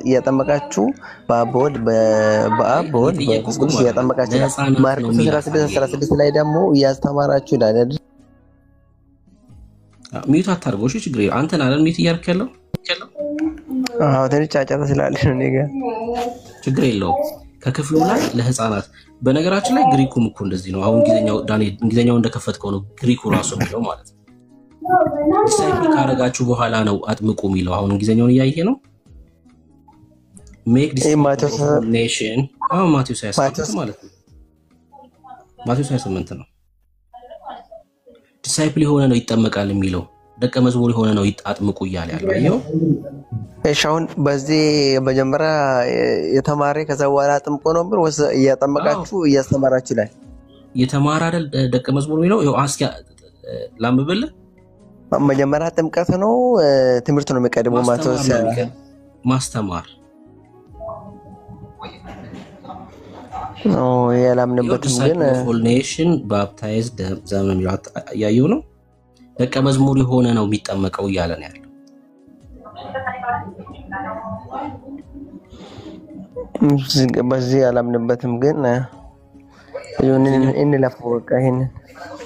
እያጠመቃችሁ በአብ በወልድ በመንፈስ ቅዱስ እያጠመቃችሁ። ማርቆስ 16 ላይ ደግሞ እያስተማራችሁ ይላል። ሚዩት አታርገው እሺ ችግር የለም አንተን አይደል ሚዩት እያደረክ ያለው ትንሽ ጫጫታ ስላለ ነው እኔ ጋር ችግር የለውም ከክፍሉ ላይ ለህፃናት በነገራችን ላይ ግሪኩም እኮ እንደዚህ ነው አሁን እንግሊዘኛው እንደከፈትከው ነው ግሪኩ ራሱ ነው ማለት ነው ዲሳይፕል ካረጋችሁ በኋላ ነው አጥምቁ የሚለው አሁን እንግሊዘኛውን እያየ ነው ሜክ ዲሲፕሊን ኔሽን ማቴዎስ 28 ማለት ነው ማቴዎስ 28 ነው ዲሳይፕል የሆነ ነው ይጠመቃል የሚለው ደቀ መዝሙር የሆነ ነው አጥምቁ እያለ ያለው አየው እሻውን በዚህ መጀመሪያ የተማረ ከዛ በኋላ አጥምቆ ነበር ወይስ እያጠመቃችሁ እያስተማራችሁ ላይ የተማረ አይደል ደቀ መዝሙር የሚለው ይኸው አስኪያ ላምብልህ መጀመሪያ ጥምቀት ነው ትምህርት ነው የሚቀድመው ማቴዎስ ማስተማር ያላምንበትም ግን ፉል ኔሽን ባፕታይዝድ ዘመን ያየው ነው ደቀ መዝሙር የሆነ ነው የሚጠመቀው እያለ ነው ያለው በዚህ ያላምንበትም ግን ይሁን ለፈወቀ ይሄን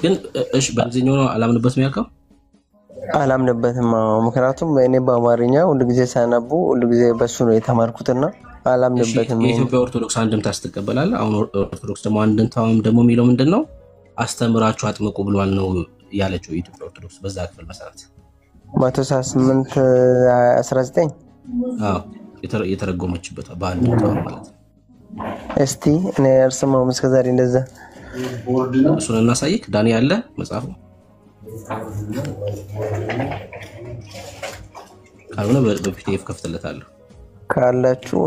ግን እሺ በእንግሊዝኛው ነው አላምንበትም ያልከው አላምንበትም ምክንያቱም እኔ በአማርኛ ሁሉ ጊዜ ሳነቡ ሁሉ ጊዜ በሱ ነው የተማርኩትና አላምንበትም የኢትዮጵያ ኦርቶዶክስ አንድምታ ተስተቀበላል አሁን ኦርቶዶክስ ደግሞ አንድምታውም ደግሞ የሚለው ምንድነው አስተምራችሁ አጥምቁ ብሏል ነው ያለችው የኢትዮጵያ ኦርቶዶክስ በዛ ክፍል መሰረት ማቴዎስ 8:19 የተረጎመችበት በአንድምታው ማለት ነው እስቲ እኔ እርሰማው እስከዛሬ እንደዛ እሱን እናሳይክ ዳኒ ያለ መጽሐፉ ካልሆነ በፒዲኤፍ ከፍተለታለሁ ካላችሁ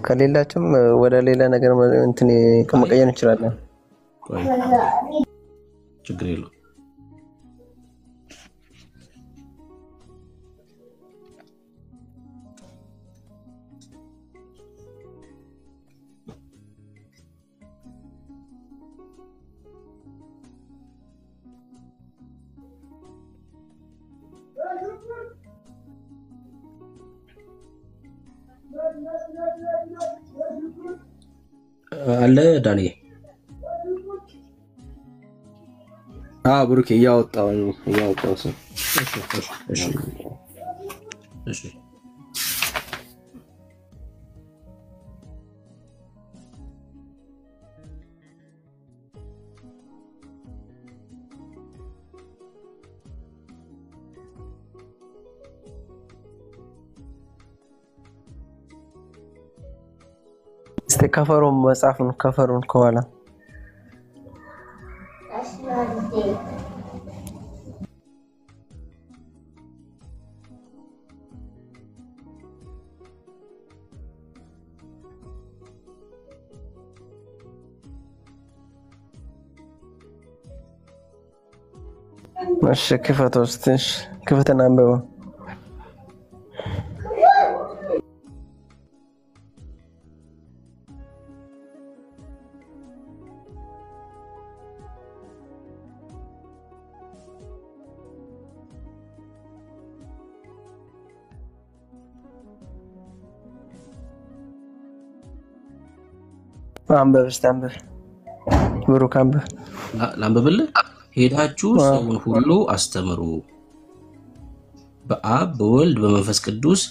ከሌላችሁም ወደ ሌላ ነገር እንትን ከመቀየር እንችላለን ችግር የለውም አለ ዳኒ ብሩክ ያወጣው ሰው እሺ ከፈሩን መጽሐፉን ከፈሩን ከኋላ እሺ ክፈቶስትሽ ክፈተና አንበባ አንበብ ብሩክ አንበብ ላንበብልህ ሄዳችሁ ሰውን ሁሉ አስተምሩ በአብ በወልድ በመንፈስ ቅዱስ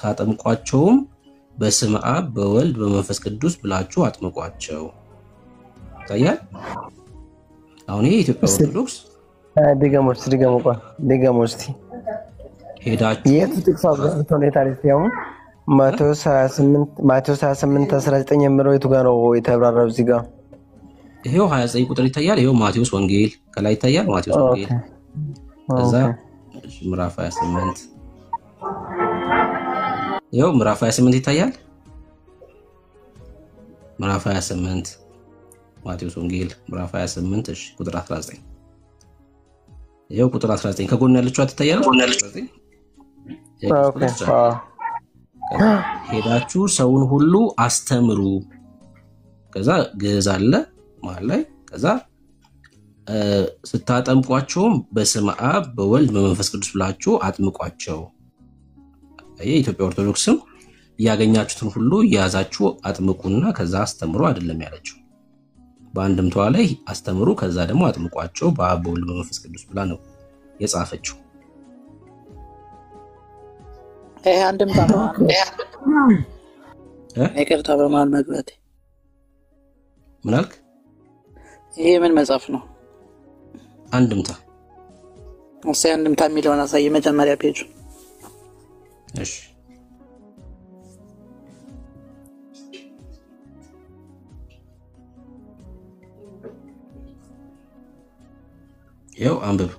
ታጠምቋቸውም በስመ አብ በወልድ በመንፈስ ቅዱስ ብላችሁ አጥምቋቸው ታያል አሁን ይሄ ኢትዮጵያ ኦርቶዶክስ ድገሞስ ሄዳችሁ የጥቅሳው ቶኔታሪስቲያው ማቴዎስ 28:19 የሚለው የቱ ጋር ነው የተብራራው እዚህ ጋር ይሄው 29 ቁጥር ይታያል ይሄው ማቴዎስ ወንጌል ከላይ ይታያል ማቴዎስ ወንጌል ከዛ ምዕራፍ 28 ይሄው ምዕራፍ 28 ይታያል ምዕራፍ 28 ማቴዎስ ወንጌል ምዕራፍ 28 እሺ ቁጥር 19 ይሄው ቁጥር 19 ከጎን ያለችው አትታያለች ከጎን ያለችው ሄዳችሁ ሰውን ሁሉ አስተምሩ ከዛ ግዕዝ አለ መሃል ላይ ከዛ ስታጠምቋቸውም በስመ አብ በወልድ በመንፈስ ቅዱስ ብላችሁ አጥምቋቸው የኢትዮጵያ ኦርቶዶክስም ያገኛችሁትን ሁሉ ያዛችሁ አጥምቁና ከዛ አስተምሩ አይደለም ያለችው በአንድምታው ላይ አስተምሩ ከዛ ደግሞ አጥምቋቸው በአብ በወልድ በመንፈስ ቅዱስ ብላ ነው የጻፈችው። ይሄ አንድምታ ነው። ይቅርታ በመሃል መግባቴ። ምን አልክ? ይሄ ምን መጽሐፍ ነው? አንድምታ። እሺ አንድምታ የሚለውን አሳይ መጀመሪያ ፔጁ። እሺ ይኸው አንብብ።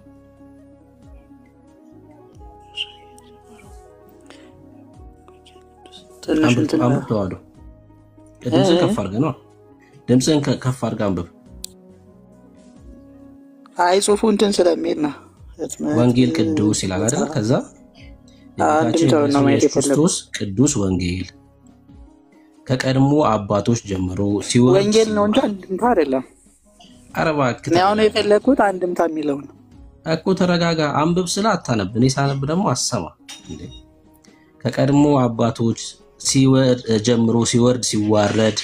አንብብ ተዋዶ። ድምፅህን ከፍ አድርገህ ነው። ድምፅህን ከፍ አድርገህ አንብብ። አይ ጽሑፉ እንትን ስለሚል ነው። ወንጌል ቅዱስ ይላል አይደል? ከዛ ክርስቶስ ቅዱስ ወንጌል ከቀድሞ አባቶች ጀምሮ ሲወርድ ወንጌል ነው እንጂ አንድምታ አይደለም። አረባ ነው ነው የፈለኩት አንድምታ የሚለው ነው እኮ። ተረጋጋ። አንብብ ስለ አታነብ። እኔ ሳነብ ደግሞ አሰማ እንዴ። ከቀድሞ አባቶች ሲወርድ ጀምሮ ሲወርድ ሲዋረድ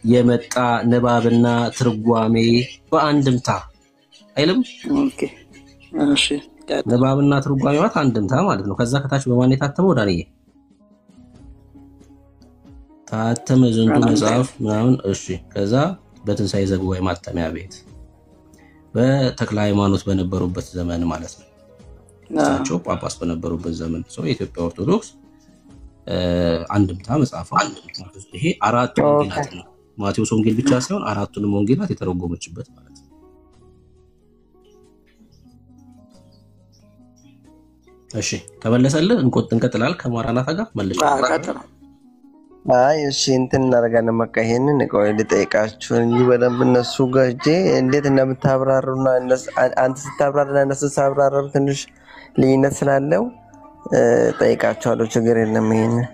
የመጣ ንባብና ትርጓሜ በአንድምታ አይልም? ኦኬ እሺ። ንባብና ትርጓሜ ማለት አንድምታ ማለት ነው። ከዛ ከታች በማን የታተመው ዳንኤል ታተመ ዘንዱ መጽሐፍ ምናምን። እሺ ከዛ በትንሳኤ ዘጉባኤ ማተሚያ ቤት በተክለ ሃይማኖት በነበሩበት ዘመን ማለት ነው። እሳቸው ጳጳስ በነበሩበት ዘመን ሰው የኢትዮጵያ ኦርቶዶክስ አንድምታ መጽሐፍ አንድምታ። ይሄ አራቱ ወንጌላት ነው። ማቴዎስ ወንጌል ብቻ ሳይሆን አራቱንም ወንጌላት የተረጎመችበት ማለት ነው። እሺ ተመለሰልህ? እንቀጥላለን ከማራናታ ጋር መልሼ። አይ እሺ እንትን እናደርጋለን። በቃ ይሄንን ቆይ ልጠይቃችሁ እንጂ በደንብ እነሱ ጋር ሂጄ እንዴት እንደምታብራሩና አንተ ስታብራራና እነሱ ሲያብራሩ ትንሽ ልዩነት ስላለው ጠይቃቸዋለሁ። ችግር የለም። ይሄንን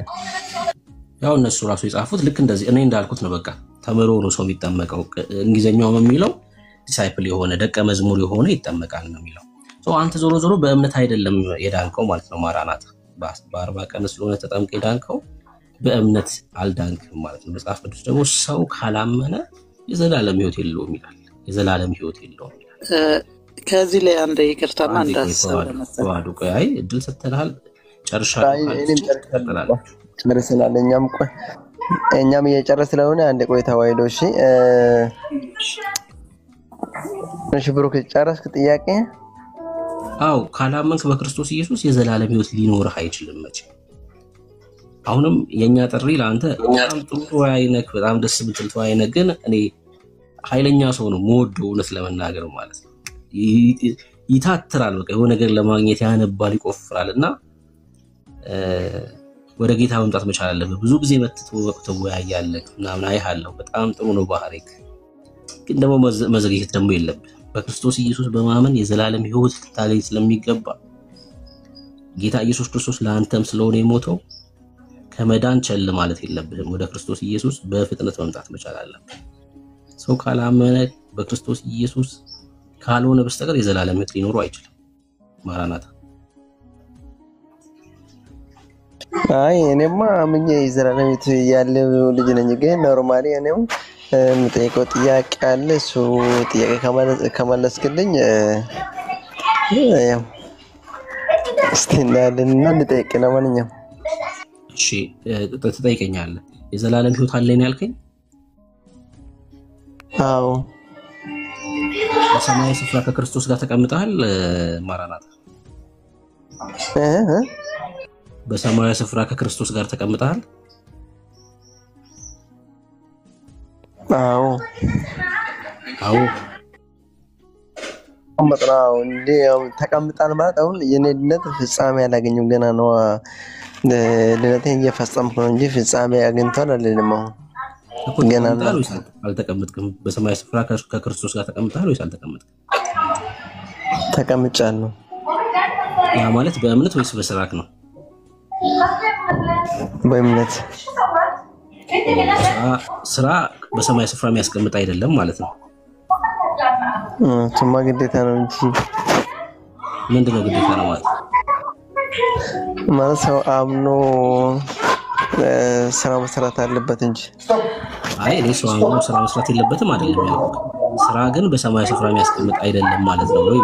ያው እነሱ ራሱ የጻፉት ልክ እንደዚህ እኔ እንዳልኩት ነው። በቃ ተምሮ ነው ሰው የሚጠመቀው። እንግሊዘኛው የሚለው ዲሳይፕል የሆነ ደቀ መዝሙር የሆነ ይጠመቃል ነው የሚለው። አንተ ዞሮ ዞሮ በእምነት አይደለም የዳንከው ማለት ነው። ማራናታ በ40 ቀን ስለሆነ ተጠምቀ የዳንከው በእምነት አልዳንክም ማለት ነው። መጽሐፍ ቅዱስ ደግሞ ሰው ካላመነ የዘላለም ሕይወት የለውም ይላል። የዘላለም ሕይወት የለውም ይላል። ከዚህ ላይ አንድ ይቅርታና አንድ ሐሳብ ተዋዱ። ቆይ እድል ሰጥተናል። ጨርሻለሁ። ጨርሰናል። እኛም እየጨረስ ስለሆነ አንድ ቆይታ ዋይዶ። እሺ ብሩክ ጨረስክ ጥያቄ? አው ካላመንክ በክርስቶስ ኢየሱስ የዘላለም ሕይወት ሊኖርህ አይችልም መቼ። አሁንም የኛ ጥሪ ለአንተ በጣም ጥሩ አይነክ በጣም ደስ ብትል ተዋይነህ፣ ግን እኔ ኃይለኛ ሰው ነው የምወደው እውነት ለመናገር ማለት ነው። ይታትራል በቃ የሆነ ነገር ለማግኘት ያነባል ይቆፍራልና ወደ ጌታ መምጣት መቻል አለብህ። ብዙ ጊዜ ተወያያለህ ምናምን አይሃለሁ። በጣም ጥሩ ነው ባህሪክ፣ ግን ደግሞ መዘግየት ደግሞ የለብህ። በክርስቶስ ኢየሱስ በማመን የዘላለም ሕይወት ልታገኝ ስለሚገባ ጌታ ኢየሱስ ክርስቶስ ለአንተም ስለሆነ የሞተው ከመዳን ቸል ማለት የለብህም። ወደ ክርስቶስ ኢየሱስ በፍጥነት መምጣት መቻል አለብህ። ሰው ካላመነ በክርስቶስ ኢየሱስ ካልሆነ በስተቀር የዘላለም ሕይወት ሊኖረው አይችልም። ማራናታ። አይ እኔማ አምኜ የዘላለም ሕይወት ያለው ልጅ ነኝ። ግን ኖርማሊ እኔው የምጠይቀው ጥያቄ አለ። እሱ ጥያቄ ከመለስክልኝ ያው እስቲ እናያለንና እንጠይቅ። ለማንኛውም እሺ ትጠይቀኛለህ። የዘላለም ሕይወት አለኝ ያልከኝ? አዎ። በሰማያዊ ስፍራ ከክርስቶስ ጋር ተቀምጠሃል ማራናታ? በሰማያዊ ስፍራ ከክርስቶስ ጋር ተቀምጠሃል? አዎ አዎ። ተቀምጠናል እንዴ? ተቀምጣል ማለት አሁን የኔ ድነት ፍጻሜ ያላገኘው ገና ነው። ድነቴን እየፈጸምኩ ነው እንጂ ፍጻሜ አግኝቷል አይደለም። አሁን ገና አልተቀመጥክም። በሰማያዊ ስፍራ ከክርስቶስ ጋር ተቀምጠሃል ወይስ አልተቀመጥክም? ተቀምጫለሁ። ያ ማለት በእምነት ወይስ በስራክ ነው? በእምነት። ስራ በሰማያዊ ስፍራ የሚያስቀምጥ አይደለም ማለት ነው። ስማ ግዴታ ነው እንጂ። ምንድነው ግዴታ ነው ማለት? ማለት ሰው አምኖ ስራ መስራት አለበት እንጂ። አይ እኔ ሰው አምኖ ስራ መስራት የለበትም አይደለም ያልኩት። ስራ ግን በሰማያዊ ስፍራ የሚያስቀምጥ አይደለም ማለት ነው ወይ?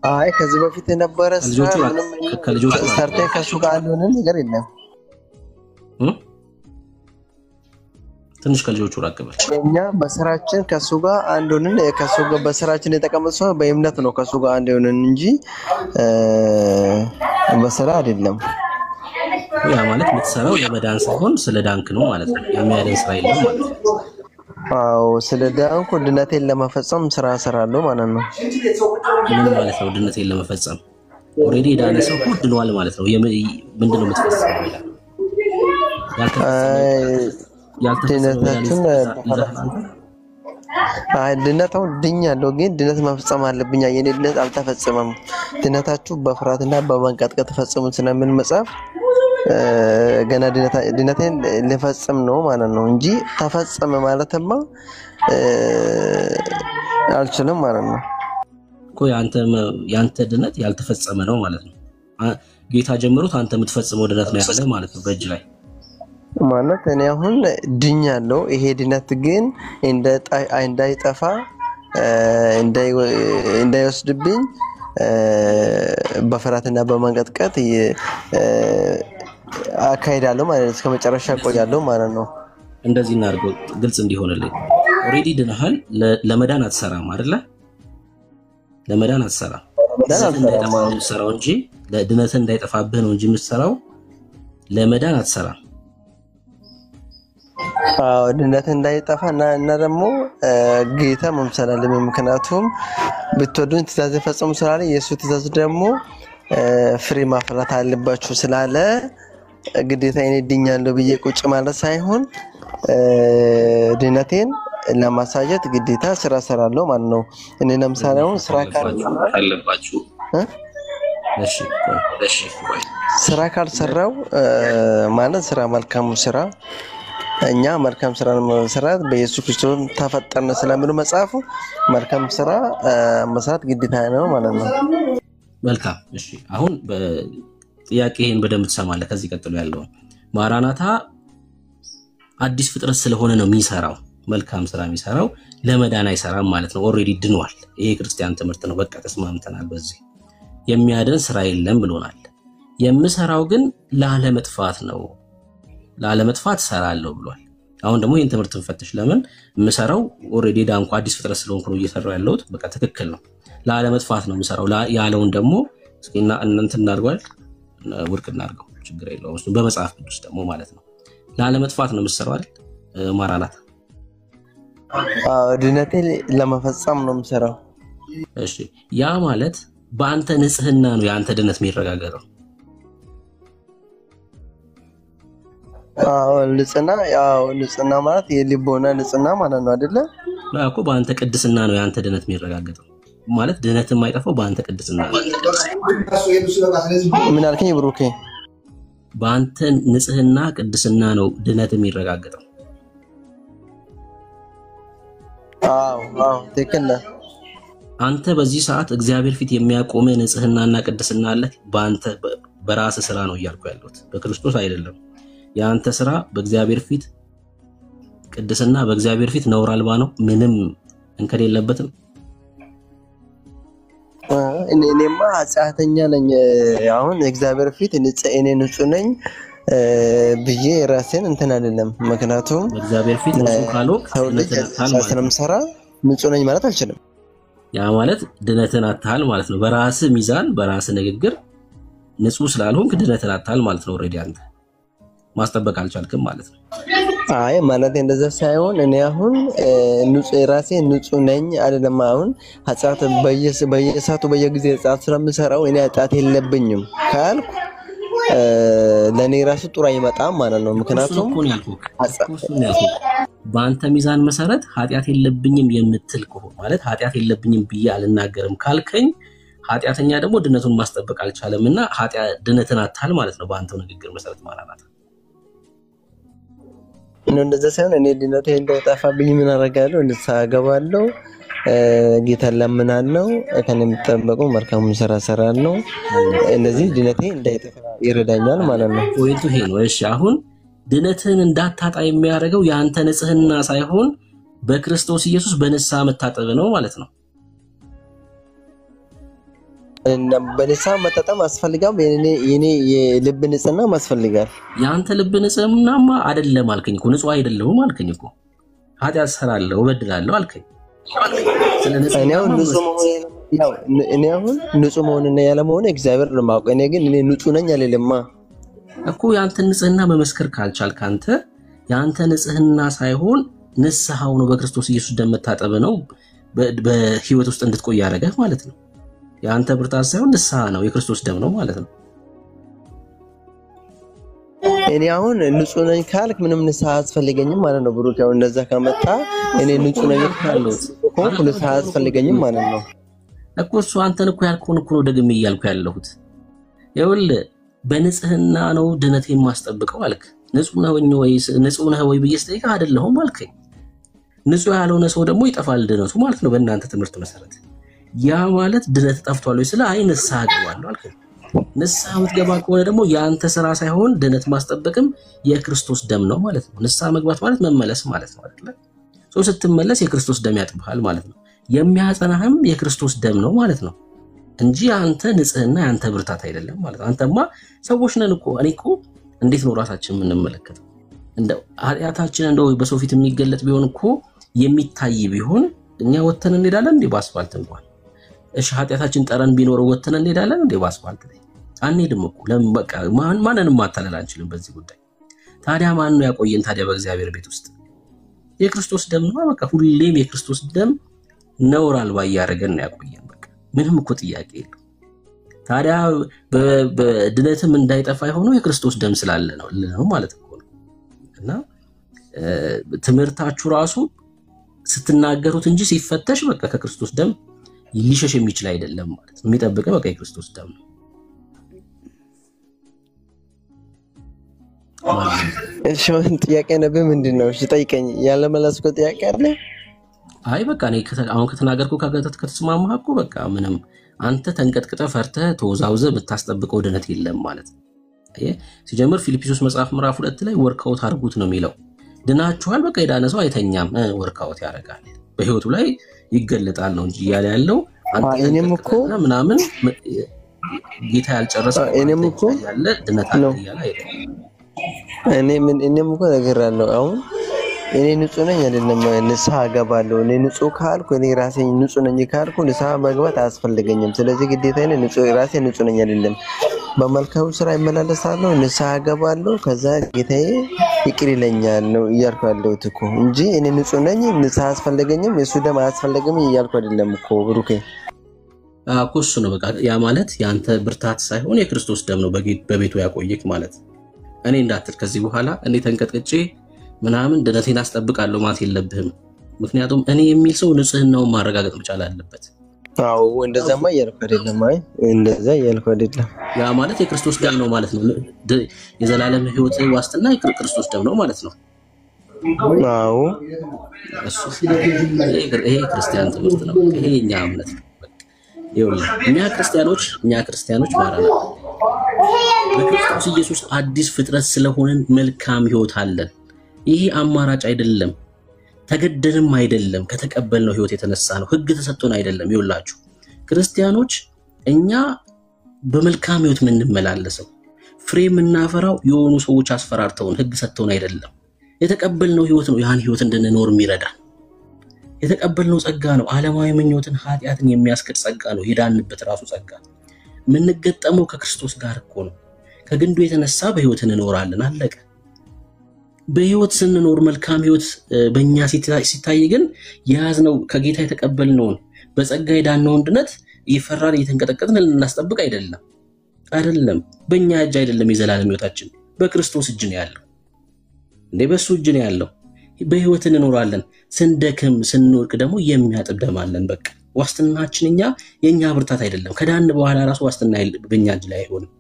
አይ ከዚህ በፊት የነበረ ስራ ምንም ከልጆቹ ሰርተ ከሱ ጋር ያለውን ነገር የለም። ትንሽ ከልጆቹ ራቀበል እኛ በስራችን ከሱ ጋር አንድ ሆነን ከሱ ጋር በስራችን የተቀመጠ ሰው በእምነት ነው ከሱ ጋር አንድ ሆነን እንጂ በስራ አይደለም። ያ ማለት የምትሰራው ለመዳን ሳይሆን ስለ ዳንክ ነው ማለት ነው። የሚያድን ስራ የለም ማለት ነው። አዎ ስለ ዳንኩ ድነቴን ለመፈጸም ስራ እሰራለሁ ማለት ነው። ምን ማለት ነው? ድነቴን ለመፈጸም ኦሬዲ ዳነ ሰው እኮ ድኗል ማለት ነው። ምንድነው የምትፈጽመው ይላል። ድነታው ድኛለሁ ግን ድነት መፈጸም አለብኝ። የኔ ድነት አልተፈጸመም። ድነታችሁ በፍርሃትና በመንቀጥቀጥ ተፈጸሙ ስለምን መጽሐፍ ገና ድነቴን ልፈጽም ነው ማለት ነው እንጂ ተፈጸመ ማለትማ አልችልም ማለት ነው እኮ። ያንተ ድነት ያልተፈጸመ ነው ማለት ነው። ጌታ ጀምሮት አንተ የምትፈጽመው ድነት ነው ያለ ማለት ነው በእጅ ላይ ማለት እኔ አሁን ድኛለሁ። ይሄ ድነት ግን እንዳይጠፋ እንዳይወስድብኝ በፍርሃትና በመንቀጥቀጥ አካሄዳለሁ ማለት ነው። እስከመጨረሻ ቆያለሁ ማለት ነው። እንደዚህ እናድርገው ግልጽ እንዲሆንልኝ። ኦሬዲ ድነሃል። ለመዳን አትሰራም አይደለ? ለመዳን አትሰራም። ለምትሰራው እንጂ ለድነት እንዳይጠፋብህ ነው እንጂ የምትሰራው ለመዳን አትሰራም። አዎ ድነት እንዳይጠፋና እና ደግሞ ጌታ መምሰል አለብኝ። ምክንያቱም ብትወዱኝ ትእዛዝ ፈጽሙ ስላለ የሱ ትእዛዝ ደግሞ ፍሬ ማፍራት አለባችሁ ስላለ ግዴታ እኔ ድኛለሁ ብዬ ቁጭ ማለት ሳይሆን ድነቴን ለማሳየት ግዴታ ስራ እሰራለሁ ማለት ነው። እኔ ለምሳሌ አሁን ስራ አለባችሁ እሺ ስራ ካልሰራው ማለት ስራ መልካም ስራ እኛ መልካም ስራ መስራት በኢየሱስ ክርስቶስ ተፈጠርን ስለምን መጽሐፉ መልካም ስራ መስራት ግዴታ ነው ማለት ነው። መልካም እሺ። አሁን ጥያቄን በደንብ ተሰማለ። ከዚህ ቀጥሎ ያለው ማራናታ አዲስ ፍጥረት ስለሆነ ነው የሚሰራው። መልካም ስራ የሚሰራው ለመዳን አይሰራም ማለት ነው። ኦሬዲ ድኗል። ይሄ ክርስቲያን ትምህርት ነው። በቃ ተስማምተናል። በዚህ የሚያድን ስራ የለም ብሎናል። የምሰራው ግን ላለመጥፋት ነው። ላለመጥፋት ሰራለሁ ብሏል። አሁን ደግሞ ይሄን ትምህርት እንፈትሽ። ለምን የምሰራው ኦሬዲ ዳንኩ አዲስ ፍጥረት ስለሆንኩ ነው እየሰራው ያለሁት። በቃ ትክክል ነው። ላለመጥፋት ነው የምሰራው ያለውን ደግሞ እስኪና እናንተ እናድርጓል ውድቅ እናድርገው ችግር የለውም። እሱ በመጽሐፍ ቅዱስ ደግሞ ማለት ነው ላለመጥፋት ነው የምሰራው አይደል? ማራናታ ድነቴ ለመፈጸም ነው የምሰራው። እሺ ያ ማለት በአንተ ንጽህና ነው ያንተ ድነት የሚረጋገጠው። ንጽህና ማለት የልቦና ንጽህና ማለት ነው አይደለ? እኮ በአንተ ቅድስና ነው ያንተ ድነት የሚረጋገጠው። ማለት ድነት የማይጠፋው በአንተ ቅድስና ነው። ምን አልከኝ ብሩኬ? በአንተ ንጽህና ቅድስና ነው ድነት የሚረጋገጠው። አዎ ትክክል ነህ። አንተ በዚህ ሰዓት እግዚአብሔር ፊት የሚያቆመ ንጽህናና ቅድስና አለ በአንተ በራስ ስራ ነው እያልኩ ያለሁት፣ በክርስቶስ አይደለም። ያንተ ስራ በእግዚአብሔር ፊት ቅድስና በእግዚአብሔር ፊት ነውር አልባ ነው፣ ምንም እንከን የለበትም። እኔማ ኃጢአተኛ ነኝ። አሁን እግዚአብሔር ፊት እኔ ንጹህ ነኝ ብዬ ራሴን እንትን አይደለም። ምክንያቱም በእግዚአብሔር ፊት ንጹህ ካልሆንክ ስለምሰራ ንጹህ ነኝ ማለት አልችልም። ያ ማለት ድነትን አታል ማለት ነው። በራስ ሚዛን በራስ ንግግር ንጹህ ስላልሆንክ ድነትን አታል ማለት ነው። ኦሬዲ አንተ ማስጠበቅ አልቻልክም ማለት ነው። አይ ማለት እንደዛ ሳይሆን እኔ አሁን ንጹህ ራሴ ንጹህ ነኝ አይደለም። አሁን ኃጢአት በየሰዓቱ በየጊዜው ኃጢአት ስለምሰራው እኔ ኃጢአት የለብኝም ካልኩ ለኔ ራሱ ጥሩ አይመጣም ማለት ነው። ምክንያቱም በአንተ ሚዛን መሰረት ኃጢአት የለብኝም የምትል ከሆነ ማለት ኃጢአት የለብኝም ብዬ አልናገርም ካልከኝ ኃጢአተኛ ደግሞ ድነቱን ማስጠበቅ አልቻለምና ድነትን አታል ማለት ነው። በአንተው ንግግር መሰረት ማራናታ እንደዛ ሳይሆን እኔ ድነቴ እንዳይጠፋብኝ ምን አደርጋለሁ? ንስሐ እገባለሁ፣ ጌታን ለምናለሁ፣ ከኔ የምጠበቀው መልካሙን ስራ እሰራለሁ። እንደዚህ ድነቴ እንዳይጠፋ ይረዳኛል ማለት ነው። ፖይንቱ ይሄ ነው። እሺ አሁን ድነትን እንዳታጣ የሚያደርገው ያንተ ንጽህና ሳይሆን በክርስቶስ ኢየሱስ በንስሐ መታጠብ ነው ማለት ነው። በንስሐ መታጠብ አስፈልጋም። የኔ የልብ ንጽህና ማስፈልጋል። ያንተ ልብ ንጽህናማ አይደለም አልከኝ እኮ ንጹህ አይደለም አልከኝ እኮ ኃጢአት ሰራለሁ እበድላለሁ አልከኝ። እኔ አሁን ንጹህ መሆንና ያለ መሆን እግዚአብሔር ነው የማውቀው። እኔ ግን እኔ ንጹህ ነኝ አልልማ እኮ ያንተ ንጽህና መመስከር ካልቻልክ አንተ ያንተ ንጽህና ሳይሆን ንስሐው ነው በክርስቶስ ኢየሱስ ደም መታጠብ ነው በህይወት ውስጥ እንድትቆይ ያደረገህ ማለት ነው። ያንተ ብርታት ሳይሆን ንስሐ ነው የክርስቶስ ደም ነው ማለት ነው። እኔ አሁን ንጹህ ነኝ ካልክ ምንም ንስሐ አያስፈልገኝም ማለት ነው። ብሩክ ያው እንደዛ ከመጣ እኔ ንጹህ ነኝ ካልኩ ንስሐ አያስፈልገኝም ማለት ነው እኮ። እሱ አንተን እኮ ያልከውን እኮ ነው ደግሜ እያልኩ ያለሁት። ይኸውልህ በንጽህና ነው ድነቴን ማስጠብቀው አልክ። ንጹህ ነህ ወይ ብዬ ስጠይቅህ አይደለሁም አልከኝ። ንጹህ ያልሆነ ሰው ደግሞ ይጠፋል ድነቱ ማለት ነው በእናንተ ትምህርት መሰረት። ያ ማለት ድነት ጠፍቷል ወይ ስለ አይ ንስሐ ገባለሁ አልከኝ። ንስሐ የምትገባ ከሆነ ደግሞ ያንተ ስራ ሳይሆን ድነት ማስጠበቅም የክርስቶስ ደም ነው ማለት ነው። ንስሐ መግባት ማለት መመለስ ማለት ነው አይደል? ሰው ስትመለስ የክርስቶስ ደም ያጥብሃል ማለት ነው። የሚያጸናህም የክርስቶስ ደም ነው ማለት ነው እንጂ አንተ ንጽህና ያንተ ብርታት አይደለም ማለት ነው። አንተማ ሰዎች ነን እኮ። እኔ እኮ እንዴት ነው ራሳችን የምንመለከተው? እንደው ኃጢአታችን እንደው በሰው ፊት የሚገለጥ ቢሆን እኮ የሚታይ ቢሆን እኛ ወተን እንሄዳለን እንዴ በአስፋልት እንኳን? እሺ ኃጢአታችን ጠረን ቢኖረው ወተን እንሄዳለን እንዴ በአስፋልት ላይ? አንሄድም እኮ። ለምን? በቃ ማንንም ማታለል አንችልም በዚህ ጉዳይ። ታዲያ ማን ነው ያቆየን ታዲያ በእግዚአብሔር ቤት ውስጥ? የክርስቶስ ደም ነው። በቃ ሁሌም የክርስቶስ ደም ነውር አልባ ያደረገን ነው ያቆየን። በቃ ምንም እኮ ጥያቄ የለው። ታዲያ በድነትም እንዳይጠፋ የሆነው የክርስቶስ ደም ስላለ ነው ማለት ነው። እና ትምህርታችሁ ራሱ ስትናገሩት እንጂ ሲፈተሽ በቃ ከክርስቶስ ደም ሊሸሽ የሚችል አይደለም ማለት ነው። የሚጠብቀው በቃ የክርስቶስ ደም ነው። እሺ ጥያቄ ነብይ ምንድነው? እሺ ጠይቀኝ። ያለ መለስኩ ጥያቄ አለ። አይ በቃ እኔ አሁን ከተናገርኩ ከተስማማህ እኮ በቃ ምንም አንተ ተንቀጥቅጠህ ፈርተህ ተወዛውዘህ የምታስጠብቀው ድነት የለም ማለት ነው። ሲጀምር ፊልጵስዩስ መጽሐፍ ምዕራፍ 2 ላይ ወርክአውት አድርጉት ነው የሚለው። ድናችኋል። በቃ የዳነ ሰው አይተኛም፣ ወርክአውት ያደርጋል፣ በህይወቱ ላይ ይገለጣል ነው እንጂ እያለ ያለው አንተ እኔም እኮ ምናምን ጌታ ያልጨረሰው እኔም እኮ ያለ ድነት አለ እያለ አይደለም። እኔም እኮ ነገራለሁ። አሁን እኔ ንጹህ ነኝ አይደለም ንስሐ ገባለሁ። እኔ ንጹህ ካልኩ እኔ ራሴ ንጹህ ነኝ ካልኩ ንስሐ መግባት አያስፈልገኝም። ስለዚህ ግዴታ እኔ ራሴ ንጹህ ነኝ አይደለም በመልካም ስራ ይመላለሳለሁ፣ ንስሐ ገባለሁ፣ ከዛ ጌታዬ ይቅር ይለኛል ነው እያልኩ ያለሁት እኮ እንጂ እኔ ንጹህ ነኝ ንስሐ አያስፈልገኝም የሱ ደም አያስፈልገኝም እያልኩ አይደለም እኮ ብሩኬ። እሱ ነው በቃ። ያ ማለት ያንተ ብርታት ሳይሆን የክርስቶስ ደም ነው በቤቱ ያቆየክ ማለት። እኔ እንዳትል ከዚህ በኋላ እኔ ተንቀጥቅጬ ምናምን ድነቴን አስጠብቃለሁ ማለት የለብህም። ምክንያቱም እኔ የሚል ሰው ንጽህናውን ማረጋገጥ መቻል አለበት። አዎ እንደዛማ እያልኩ አይደለም። አይ እንደዛ እያልኩ አይደለም። ያ ማለት የክርስቶስ ደም ነው ማለት ነው። የዘላለም ህይወት ዋስትና የክርስቶስ ደም ነው ማለት ነው። አዎ ይሄ ክርስቲያን ትምህርት ነው። ይሄ የኛ እምነት ነው። ይኸውልህ እኛ ክርስቲያኖች ማራና በክርስቶስ ኢየሱስ አዲስ ፍጥረት ስለሆነን መልካም ህይወት አለን። ይሄ አማራጭ አይደለም፣ ተገደንም አይደለም፣ ከተቀበልነው ህይወት የተነሳ ነው። ህግ ተሰጥቶን አይደለም። ይኸውላችሁ ክርስቲያኖች እኛ በመልካም ህይወት የምንመላለሰው ፍሬ የምናፈራው የሆኑ ሰዎች አስፈራርተውን ህግ ሰጥተውን አይደለም። የተቀበልነው ህይወት ነው ያን ህይወት እንድንኖር የሚረዳ የተቀበልነው ጸጋ ነው። ዓለማዊ ምኞትን ኃጢአትን የሚያስክድ ጸጋ ነው። የዳንበት ራሱ ጸጋ የምንገጠመው ከክርስቶስ ጋር እኮ ነው። ከግንዱ የተነሳ በህይወት እንኖራለን። አለቀ። በህይወት ስንኖር መልካም ህይወት በእኛ ሲታይ ግን የያዝነው ከጌታ የተቀበልነውን በጸጋ የዳነውን ድነት እየፈራን እየተንቀጠቀጥን ልናስጠብቅ አይደለም። በእኛ እጅ አይደለም። የዘላለም ህይወታችን በክርስቶስ እጅ ነው ያለው። በሱ እጅ ነው ያለው። በህይወት እንኖራለን። ስንደክም ስንወድቅ ደግሞ የሚያጥብ ደም አለን። በቃ ዋስትናችን የኛ ብርታት አይደለም። ከዳን በኋላ ራሱ ዋስትና በእኛ እጅ ላይ አይሆንም።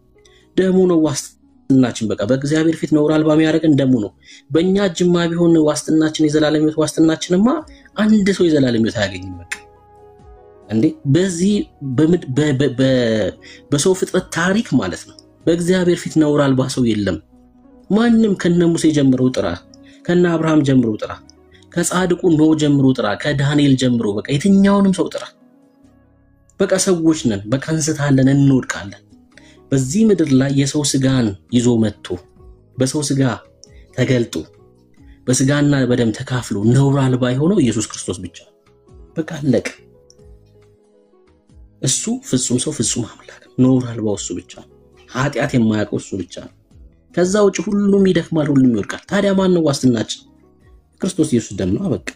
ደሙ ነው ዋስትናችን። በቃ በእግዚአብሔር ፊት ነውር አልባ የሚያደርገን ደሙ ነው። በእኛ እጅማ ቢሆን ዋስትናችን የዘላለም ህይወት ዋስትናችንማ አንድ ሰው የዘላለም ህይወት አያገኝም። በቃ እንዴ በዚህ በሰው ፍጥረት ታሪክ ማለት ነው በእግዚአብሔር ፊት ነውር አልባ ሰው የለም። ማንም ከነ ሙሴ ጀምሮ ጥራ፣ ከነ አብርሃም ጀምሮ ጥራ፣ ከጻድቁ ኖህ ጀምሮ ጥራ፣ ከዳንኤል ጀምሮ በቃ የትኛውንም ሰው ጥራ። በቃ ሰዎች ነን፣ በቃ እንስታለን፣ እንወድቃለን። በዚህ ምድር ላይ የሰው ስጋን ይዞ መጥቶ በሰው ስጋ ተገልጦ በስጋና በደም ተካፍሎ ነውር አልባ የሆነው ኢየሱስ ክርስቶስ ብቻ። በቃ አለቀ። እሱ ፍጹም ሰው ፍጹም አምላክ፣ ነውር አልባው እሱ ብቻ፣ ኃጢአት የማያውቀው እሱ ብቻ። ከዛ ውጭ ሁሉም ይደክማል፣ ሁሉም ይወድቃል። ታዲያ ማን ነው ዋስትናችን? ክርስቶስ ኢየሱስ ደም ነው። በቃ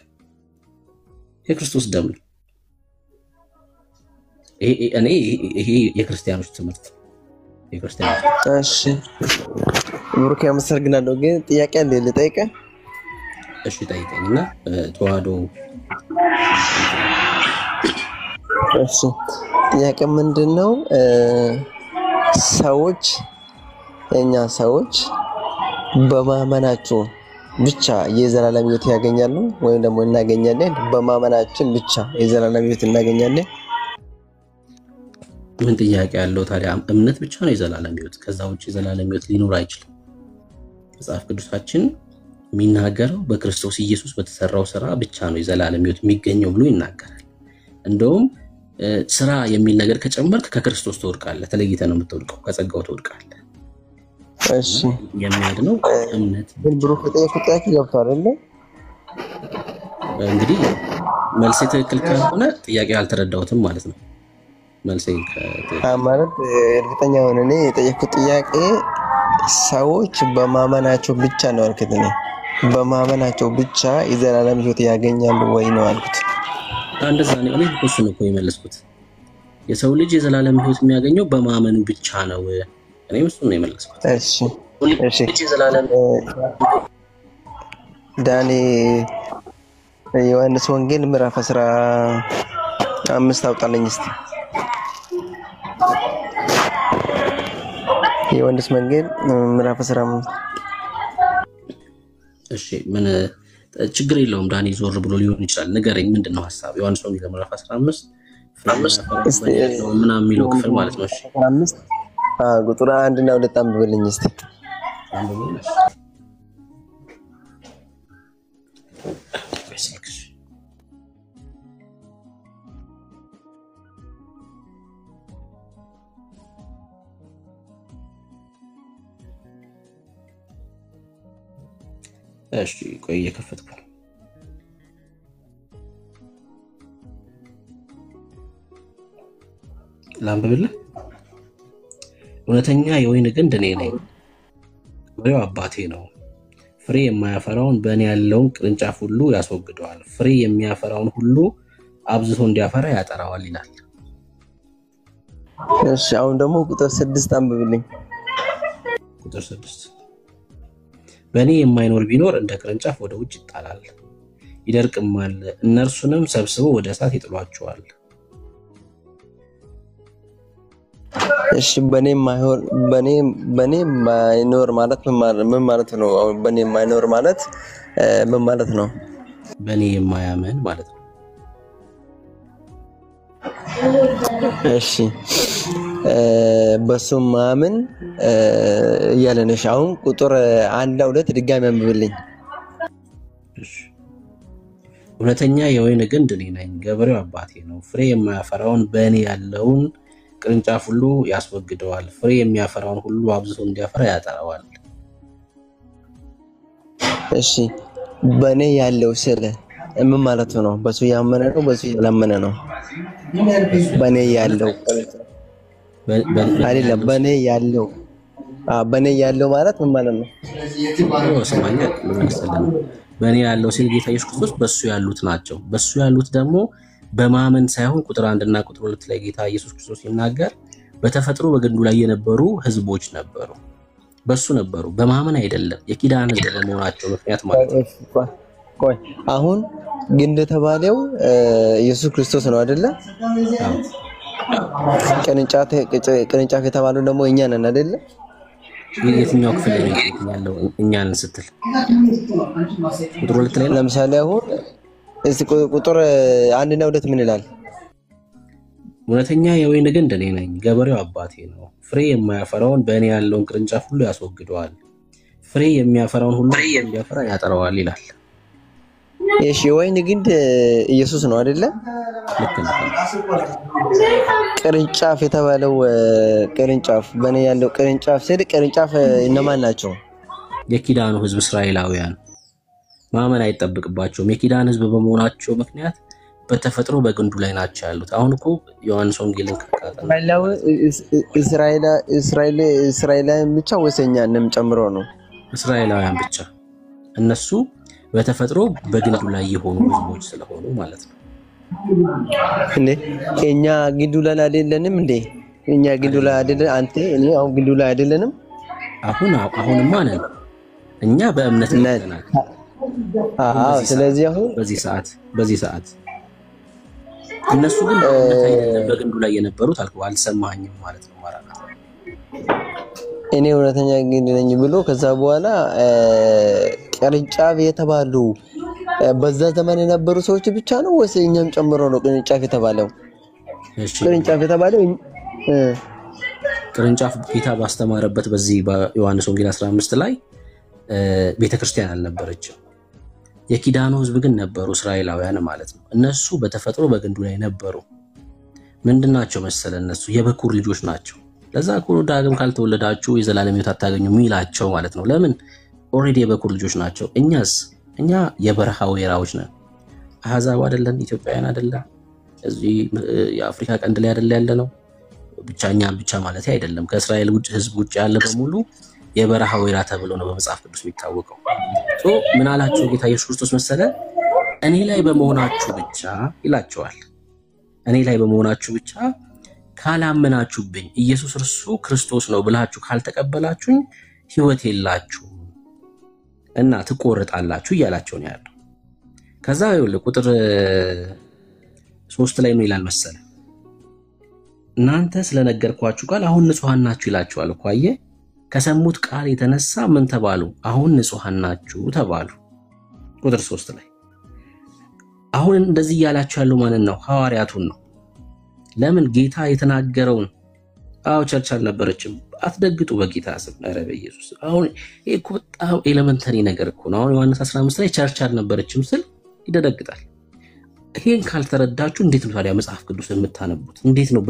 የክርስቶስ ደም ነው። ይሄ የክርስቲያኖች ትምህርት የክርስቲያኖች። እሺ ብሩክ አመሰግናለሁ። ግን ጥያቄ አለ ልጠይቅህ? እሺ ጠይቀኝና ተዋህዶ። እሺ ጥያቄ ምንድነው? ሰዎች እኛ ሰዎች በማመናቸው ብቻ የዘላለም ሕይወት ያገኛሉ ወይም ደግሞ እናገኛለን? በማመናችን ብቻ የዘላለም ሕይወት እናገኛለን? ምን ጥያቄ ያለው ታዲያ? እምነት ብቻ ነው የዘላለም ሕይወት። ከዛ ውጭ የዘላለም ሕይወት ሊኖር አይችልም። መጽሐፍ ቅዱሳችን የሚናገረው በክርስቶስ ኢየሱስ በተሰራው ስራ ብቻ ነው የዘላለም ሕይወት የሚገኘው ብሎ ይናገራል። እንደውም ስራ የሚል ነገር ከጨመርክ ከክርስቶስ ትወድቃለህ፣ ተለይተህ ነው የምትወድቀው፣ ከጸጋው ትወድቃለህ። እሺ የሚያድነው እምነት። ግን ብሩክ የጠየቁት ጥያቄ ገብቷል አይደል? እንግዲህ መልሴ ትክክል ካልሆነ ጥያቄ አልተረዳሁትም ማለት ነው። መልሴ ማለት እርግጠኛ ሆነ እኔ የጠየቁት ጥያቄ ሰዎች በማመናቸው ብቻ ነው አልኩት። እኔ በማመናቸው ብቻ የዘላለም ሕይወት ያገኛሉ ወይ ነው አልኩት። እንደዛ ነው። እኔ እሱ ነው የመለስኩት። የሰው ልጅ የዘላለም ሕይወት የሚያገኘው በማመኑ ብቻ ነው። እኔም እሱ ነው የመለስኩት። እሺ ዳኒ ዮሐንስ ወንጌል ምዕራፍ 15 አውጣልኝ እስቲ። ዮሐንስ ወንጌል ምዕራፍ 15። እሺ ምን ችግር የለውም ዳኒ፣ ዞር ብሎ ሊሆን ይችላል። ንገረኝ፣ ምንድነው ሐሳብ? ዮሐንስ ወንጌል ምዕራፍ 15 ምናምን የሚለው ክፍል ማለት ነው። እሺ 15 ቁጥር 1 እና 2 አንብብልኝ እስቲ። እሺ ቆይ እየከፈትኩ ነው። ላንብብልህ። እውነተኛ የወይን ግንድ እኔ ነኝ፣ ፍሬው አባቴ ነው። ፍሬ የማያፈራውን በእኔ ያለውን ቅርንጫፍ ሁሉ ያስወግደዋል፣ ፍሬ የሚያፈራውን ሁሉ አብዝቶ እንዲያፈራ ያጠራዋል ይላል። እሺ አሁን ደግሞ ቁጥር 6 አንብብልኝ። ቁጥር 6 በእኔ የማይኖር ቢኖር እንደ ቅርንጫፍ ወደ ውጭ ይጣላል፣ ይደርቅማል፣ እነርሱንም ሰብስበው ወደ እሳት ይጥሏቸዋል። እሺ በእኔ የማይኖር ማለት ምን ማለት ነው? በእኔ የማይኖር ማለት ምን ማለት ነው? በእኔ የማያምን ማለት ነው። እሺ በሱ ማመን እያለንሽ አሁን ቁጥር 1 እና 2 ድጋሚ አንብብልኝ። እውነተኛ የወይን ግንድ እኔ ነኝ፣ ገበሬው አባቴ ነው። ፍሬ የማያፈራውን በእኔ ያለውን ቅርንጫፍ ሁሉ ያስወግደዋል፣ ፍሬ የሚያፈራውን ሁሉ አብዝቶ እንዲያፈራ ያጠራዋል። እሺ በእኔ ያለው ስለ ምን ማለት ነው? በሱ ያመነ ነው በሱ ያላመነ ነው? በእኔ ያለው አይደለም፣ በእኔ ያለው ማለት ምን ማለት ነው? በእኔ ያለው ሲል ጌታ ኢየሱስ ክርስቶስ በሱ ያሉት ናቸው። በሱ ያሉት ደግሞ በማመን ሳይሆን ቁጥር 1 እና ቁጥር 2 ላይ ጌታ ኢየሱስ ክርስቶስ ሲናገር በተፈጥሮ በግንዱ ላይ የነበሩ ህዝቦች ነበሩ፣ በሱ ነበሩ፣ በማመን አይደለም። የኪዳን ህዝብ በመሆናቸው ምክንያት ማለት ነው። ቆይ አሁን ግንድ የተባለው ኢየሱስ ክርስቶስ ነው አይደለ? ቅርንጫፍ የተባለው ደግሞ እኛ ነን አይደለ? የትኛው ክፍል ላይ ያለው እኛ ነን ስትል ቁጥር 2 ላይ ለምሳሌ አሁን እስቲ ቁጥር 1 እና 2 ምን ይላል? እውነተኛ የወይን ግንድ እኔ ነኝ፣ ገበሬው አባቴ ነው። ፍሬ የማያፈራውን በእኔ ያለውን ቅርንጫፍ ሁሉ ያስወግደዋል፣ ፍሬ የሚያፈራውን ሁሉ እንዲያፈራ ያጠራዋል ይላል። እሺ ወይን ግንድ ኢየሱስ ነው አይደለ? ልክ ነው። ቅርንጫፍ የተባለው ቅርንጫፍ በእኔ ያለው ቅርንጫፍ ስል ቅርንጫፍ እነማን ናቸው? የኪዳኑ ህዝብ እስራኤላውያን ማመን አይጠብቅባቸውም። የኪዳን ህዝብ በመሆናቸው ምክንያት በተፈጥሮ በግንዱ ላይ ናቸው ያሉት። አሁን እኮ ዮሐንስ ወንጌልን እስራኤላውያን ብቻ ወይስ እኛንም ጨምሮ ነው? እስራኤላውያን ብቻ። እነሱ በተፈጥሮ በግንዱ ላይ የሆኑ ህዝቦች ስለሆኑ ማለት ነው። እንዴ እኛ ግንዱ ላይ አይደለንም እንዴ? እኛ ግንዱ ላይ አይደለን አንተ እኔ አሁን ግንዱ ላይ አይደለንም? አሁንማ ነን እኛ በእምነት ነን። ስለዚህ አሁን በዚህ ሰዓት እነሱ ግን በእምነት አይደለም በግንዱ ላይ የነበሩት አልኩ። አልሰማኸኝም ማለት ነው ማራና እኔ እውነተኛ ግንድ ነኝ ብሎ ከዛ በኋላ ቅርንጫፍ የተባሉ በዛ ዘመን የነበሩ ሰዎች ብቻ ነው ወይስ እኛም ጨምሮ ነው ቅርንጫፍ የተባለው? እሺ ቅርንጫፍ የተባለው ቅርንጫፍ ጌታ ባስተማረበት በዚህ በዮሐንስ ወንጌል 15 ላይ ቤተክርስቲያን አልነበረችም። የኪዳኑ ህዝብ ግን ነበሩ፣ እስራኤላውያን ማለት ነው። እነሱ በተፈጥሮ በግንዱ ላይ ነበሩ። ምንድናቸው መሰለ? እነሱ የበኩር ልጆች ናቸው። ለዛ እኮ ዳግም ካልተወለዳችሁ የዘላለም ሕይወት አታገኙ ሚላቸው ማለት ነው። ለምን? ኦሬዲ የበኩር ልጆች ናቸው። እኛ የበረሃ ወይራዎች ነን። አህዛብ አይደለን፣ ኢትዮጵያውያን አይደለን፣ እዚህ የአፍሪካ ቀንድ ላይ አይደለ ያለ ነው። ብቻ ማለት አይደለም። ከእስራኤል ውጭ ህዝብ ውጭ ያለ በሙሉ የበረሃ ወይራ ተብሎ ነው በመጽሐፍ ቅዱስ የሚታወቀው። ምን አላቸው ጌታ ኢየሱስ ክርስቶስ መሰለ? እኔ ላይ በመሆናችሁ ብቻ ይላቸዋል። እኔ ላይ በመሆናችሁ ብቻ ካላመናችሁብኝ ኢየሱስ እርሱ ክርስቶስ ነው ብላችሁ ካልተቀበላችሁኝ ህይወት የላችሁም እና ትቆርጣላችሁ እያላቸው ነው ያለው። ከዛ ይኸውልህ ቁጥር 3 ላይ ምን ይላል መሰለ? እናንተ ስለነገርኳችሁ ቃል አሁን ንጹሃን ናችሁ ይላችኋል እኮ አየህ። ከሰሙት ቃል የተነሳ ምን ተባሉ? አሁን ንጹሃን ናችሁ ተባሉ። ቁጥር 3 ላይ አሁን እንደዚህ ያላችሁ ያለው ማንን ነው? ሐዋርያቱን ነው። ለምን? ጌታ የተናገረውን። ቸርች አልነበረችም። አትደግጡ በጌታ ስም። ኧረ በኢየሱስ አሁን ይሄ እኮ በጣም ኤሌመንተሪ ነገር እኮ ነው። አሁን ዮሐንስ 15 ላይ ቸርች አልነበረችም ስል ይደነግጣል። ይሄን ካልተረዳችሁ እንዴት ነው ታዲያ መጽሐፍ ቅዱስ የምታነቡት? እንዴት ነው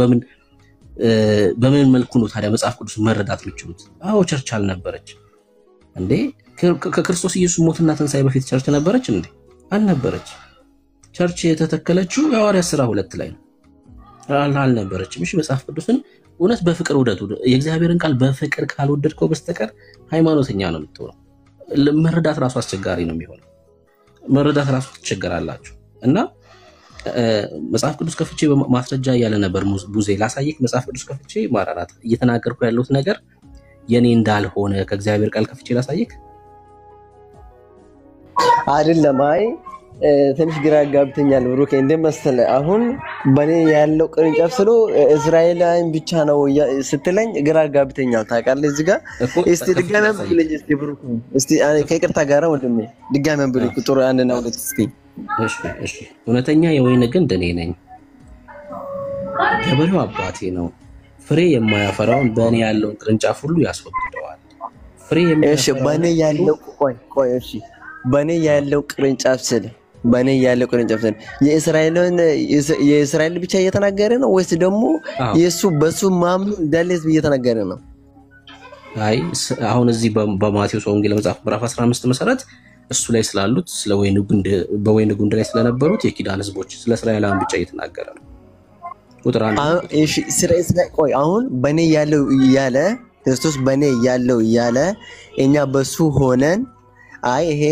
በምን መልኩ ነው ታዲያ መጽሐፍ ቅዱስ መረዳት የምትችሉት? ቸርች አልነበረች እንዴ? ከክርስቶስ ኢየሱስ ሞትና ትንሣኤ በፊት ቸርች ነበረች እንዴ? አልነበረች። ቸርች የተተከለችው የሐዋርያት ሥራ 2 ላይ ነው። አልነበረችም። እሺ መጽሐፍ ቅዱስን እውነት በፍቅር ውደዱ። የእግዚአብሔርን ቃል በፍቅር ካልወደድከው በስተቀር ሃይማኖተኛ ነው የምትሆነው። መረዳት ራሱ አስቸጋሪ ነው የሚሆነው። መረዳት ራሱ ትቸገራላችሁ። እና መጽሐፍ ቅዱስ ከፍቼ ማስረጃ እያለ ነበር ቡዜ። ላሳይክ መጽሐፍ ቅዱስ ከፍቼ ማራራት እየተናገርኩ ያለሁት ነገር የኔ እንዳልሆነ ከእግዚአብሔር ቃል ከፍቼ ላሳይክ አይደለም። ትንሽ ግራ ጋብተኛል ብሩኬ። እንደመሰለ አሁን በኔ ያለው ቅርንጫፍ ስለ እስራኤላውያን ብቻ ነው ስትለኝ ግራ ጋብተኛል። ታውቃለህ እዚህ ጋር እስቲ ድጋሚ አንብብልኝ እስቲ ብሩኬ። እስቲ ከይቅርታ ጋር ወንድሜ ድጋሚ አንብብልኝ ቁጥር 1 እና 2 እስቲ። እሺ እውነተኛ የወይን ግንድ እኔ ነኝ፣ ገበሬው አባቴ ነው። ፍሬ የማያፈራውን በእኔ ያለውን ቅርንጫፍ ሁሉ ያስወግደዋል። ፍሬ የማያፈራውን በእኔ ያለው ቆይ እሺ በእኔ ያለው ቅርንጫፍ ስለ በእኔ ያለው ቅርንጫፍ ስለ የእስራኤል ብቻ እየተናገረ ነው ወይስ ደግሞ የሱ በሱ ማምኑ እንዳለ ህዝብ እየተናገረ ነው? አሁን እዚህ በማቴዎስ ወንጌል መጽሐፍ ምዕራፍ 15 መሰረት እሱ ላይ ስላሉት ስለ በወይን ግንድ ላይ ስለነበሩት የኪዳን ህዝቦች ስለ እስራኤላውያን ብቻ እየተናገረ ነው። ቁጥር 1 እሺ ቆይ አሁን በእኔ ያለው እያለ ክርስቶስ በእኔ ያለው እያለ እኛ በሱ ሆነን ይሄ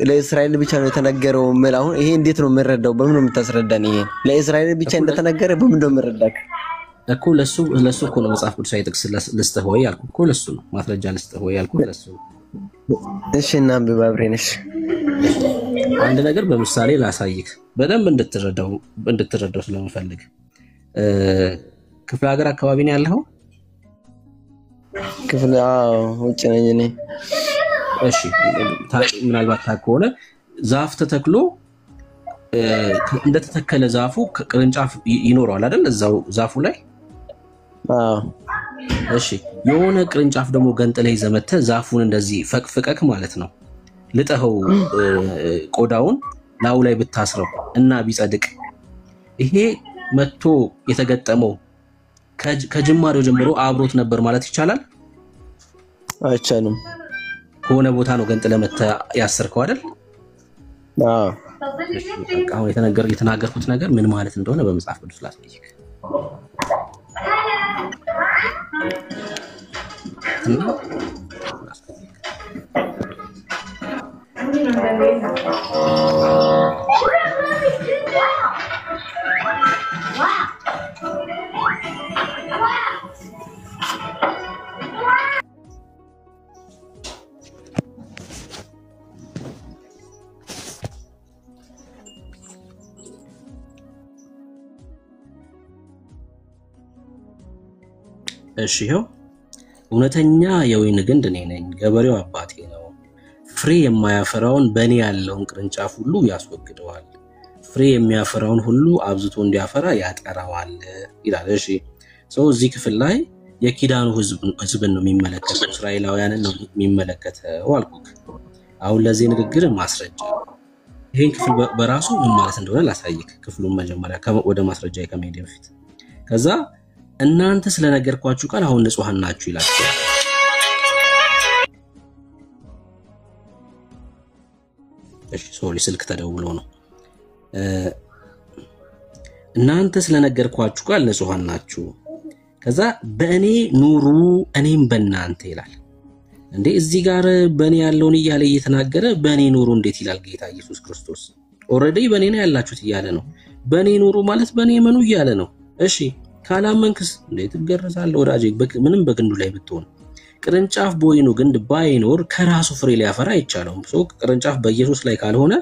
ለእስራኤል ብቻ ነው የተነገረው ማለት አሁን ይሄ እንዴት ነው የምንረዳው? በምን ነው የምታስረዳን? ይሄ ለእስራኤል ብቻ እንደተነገረ በምን ነው የምንረዳው እኮ? ለሱ እኮ ነው መጽሐፍ ቅዱሳዊ ጥቅስ ልስጥህ ወይ ያልኩህ እኮ ለሱ ነው። ማስረጃ ልስጥህ ወይ ያልኩህ ለሱ ነው። እሺ እና አንብብ አብሬነሽ። አንድ ነገር በምሳሌ ላሳይክ በደንብ እንድትረዳው ስለምፈልግ። ክፍለ ሀገር አካባቢ ነው ያለው? ክፍለ ውጭ ነኝ እኔ። እሺ ምናልባት ታከሆነ ዛፍ ተተክሎ እንደተተከለ ዛፉ ቅርንጫፍ ይኖረዋል አይደል? እዛው ዛፉ ላይ እሺ የሆነ ቅርንጫፍ ደግሞ ገንጥለህ ይዘመተ ዛፉን እንደዚህ ፈቅፍቀክ ማለት ነው። ልጠኸው ቆዳውን ላዩ ላይ ብታስረው እና ቢጸድቅ ይሄ መጥቶ የተገጠመው ከጅማሬው ጀምሮ አብሮት ነበር ማለት ይቻላል? አይቻልም። ከሆነ ቦታ ነው ገንጥለ መተ ያሰርከው አይደል? አዎ አሁን የተናገርኩት ነገር ምን ማለት እንደሆነ በመጽሐፍ ቅዱስ ላስጠይቅ። እሺ ይኸው እውነተኛ የወይን ግንድ እኔ ነኝ፣ ገበሬው አባቴ ነው። ፍሬ የማያፈራውን በእኔ ያለውን ቅርንጫፍ ሁሉ ያስወግደዋል፣ ፍሬ የሚያፈራውን ሁሉ አብዝቶ እንዲያፈራ ያጠራዋል ይላል። እሺ እዚህ ክፍል ላይ የኪዳኑ ህዝብን ነው የሚመለከተው፣ እስራኤላውያንን ነው የሚመለከተው አልኩክ። አሁን ለዚህ ንግግር ማስረጃ ይሄን ክፍል በራሱ ምን ማለት እንደሆነ ላሳይክ። ክፍሉን መጀመሪያ ወደ ማስረጃ ከመሄድ በፊት ከዛ እናንተ ስለነገርኳችሁ ቃል አሁን ንጹሃን ናችሁ ይላችኋል። እሺ ስልክ ተደውሎ ነው። እናንተ ስለነገርኳችሁ ቃል ንጹሃን ናችሁ፣ ከዛ በእኔ ኑሩ እኔም በእናንተ ይላል። እንዴ እዚህ ጋር በእኔ ያለውን እያለ እየተናገረ በእኔ ኑሩ እንዴት ይላል ጌታ ኢየሱስ ክርስቶስ? ኦሬዲ በእኔ ነው ያላችሁት እያለ ነው። በእኔ ኑሩ ማለት በእኔ መኑ እያለ ነው። እሺ ካላመንክስ እንዴት ትገረዛለህ ወዳጄ? ምንም በግንዱ ላይ ብትሆን ቅርንጫፍ በወይኑ ግንድ ባይኖር ከራሱ ፍሬ ሊያፈራ አይቻለውም። ቅርንጫፍ በኢየሱስ ላይ ካልሆነ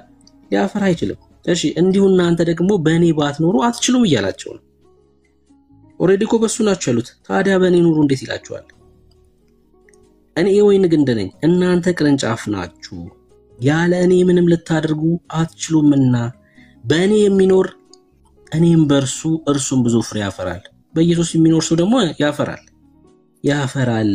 ሊያፈራ አይችልም። እሺ እንዲሁ እናንተ ደግሞ በእኔ ባትኖሩ አትችሉም እያላቸው ነው። ኦሬዲ እኮ በሱ ናቸው ያሉት። ታዲያ በእኔ ኑሩ እንዴት ይላችኋል? እኔ የወይን ግንድ ነኝ፣ እናንተ ቅርንጫፍ ናችሁ። ያለ እኔ ምንም ልታደርጉ አትችሉምና በእኔ የሚኖር እኔም በእርሱ እርሱም ብዙ ፍሬ ያፈራል። በኢየሱስ የሚኖር ሰው ደግሞ ያፈራል።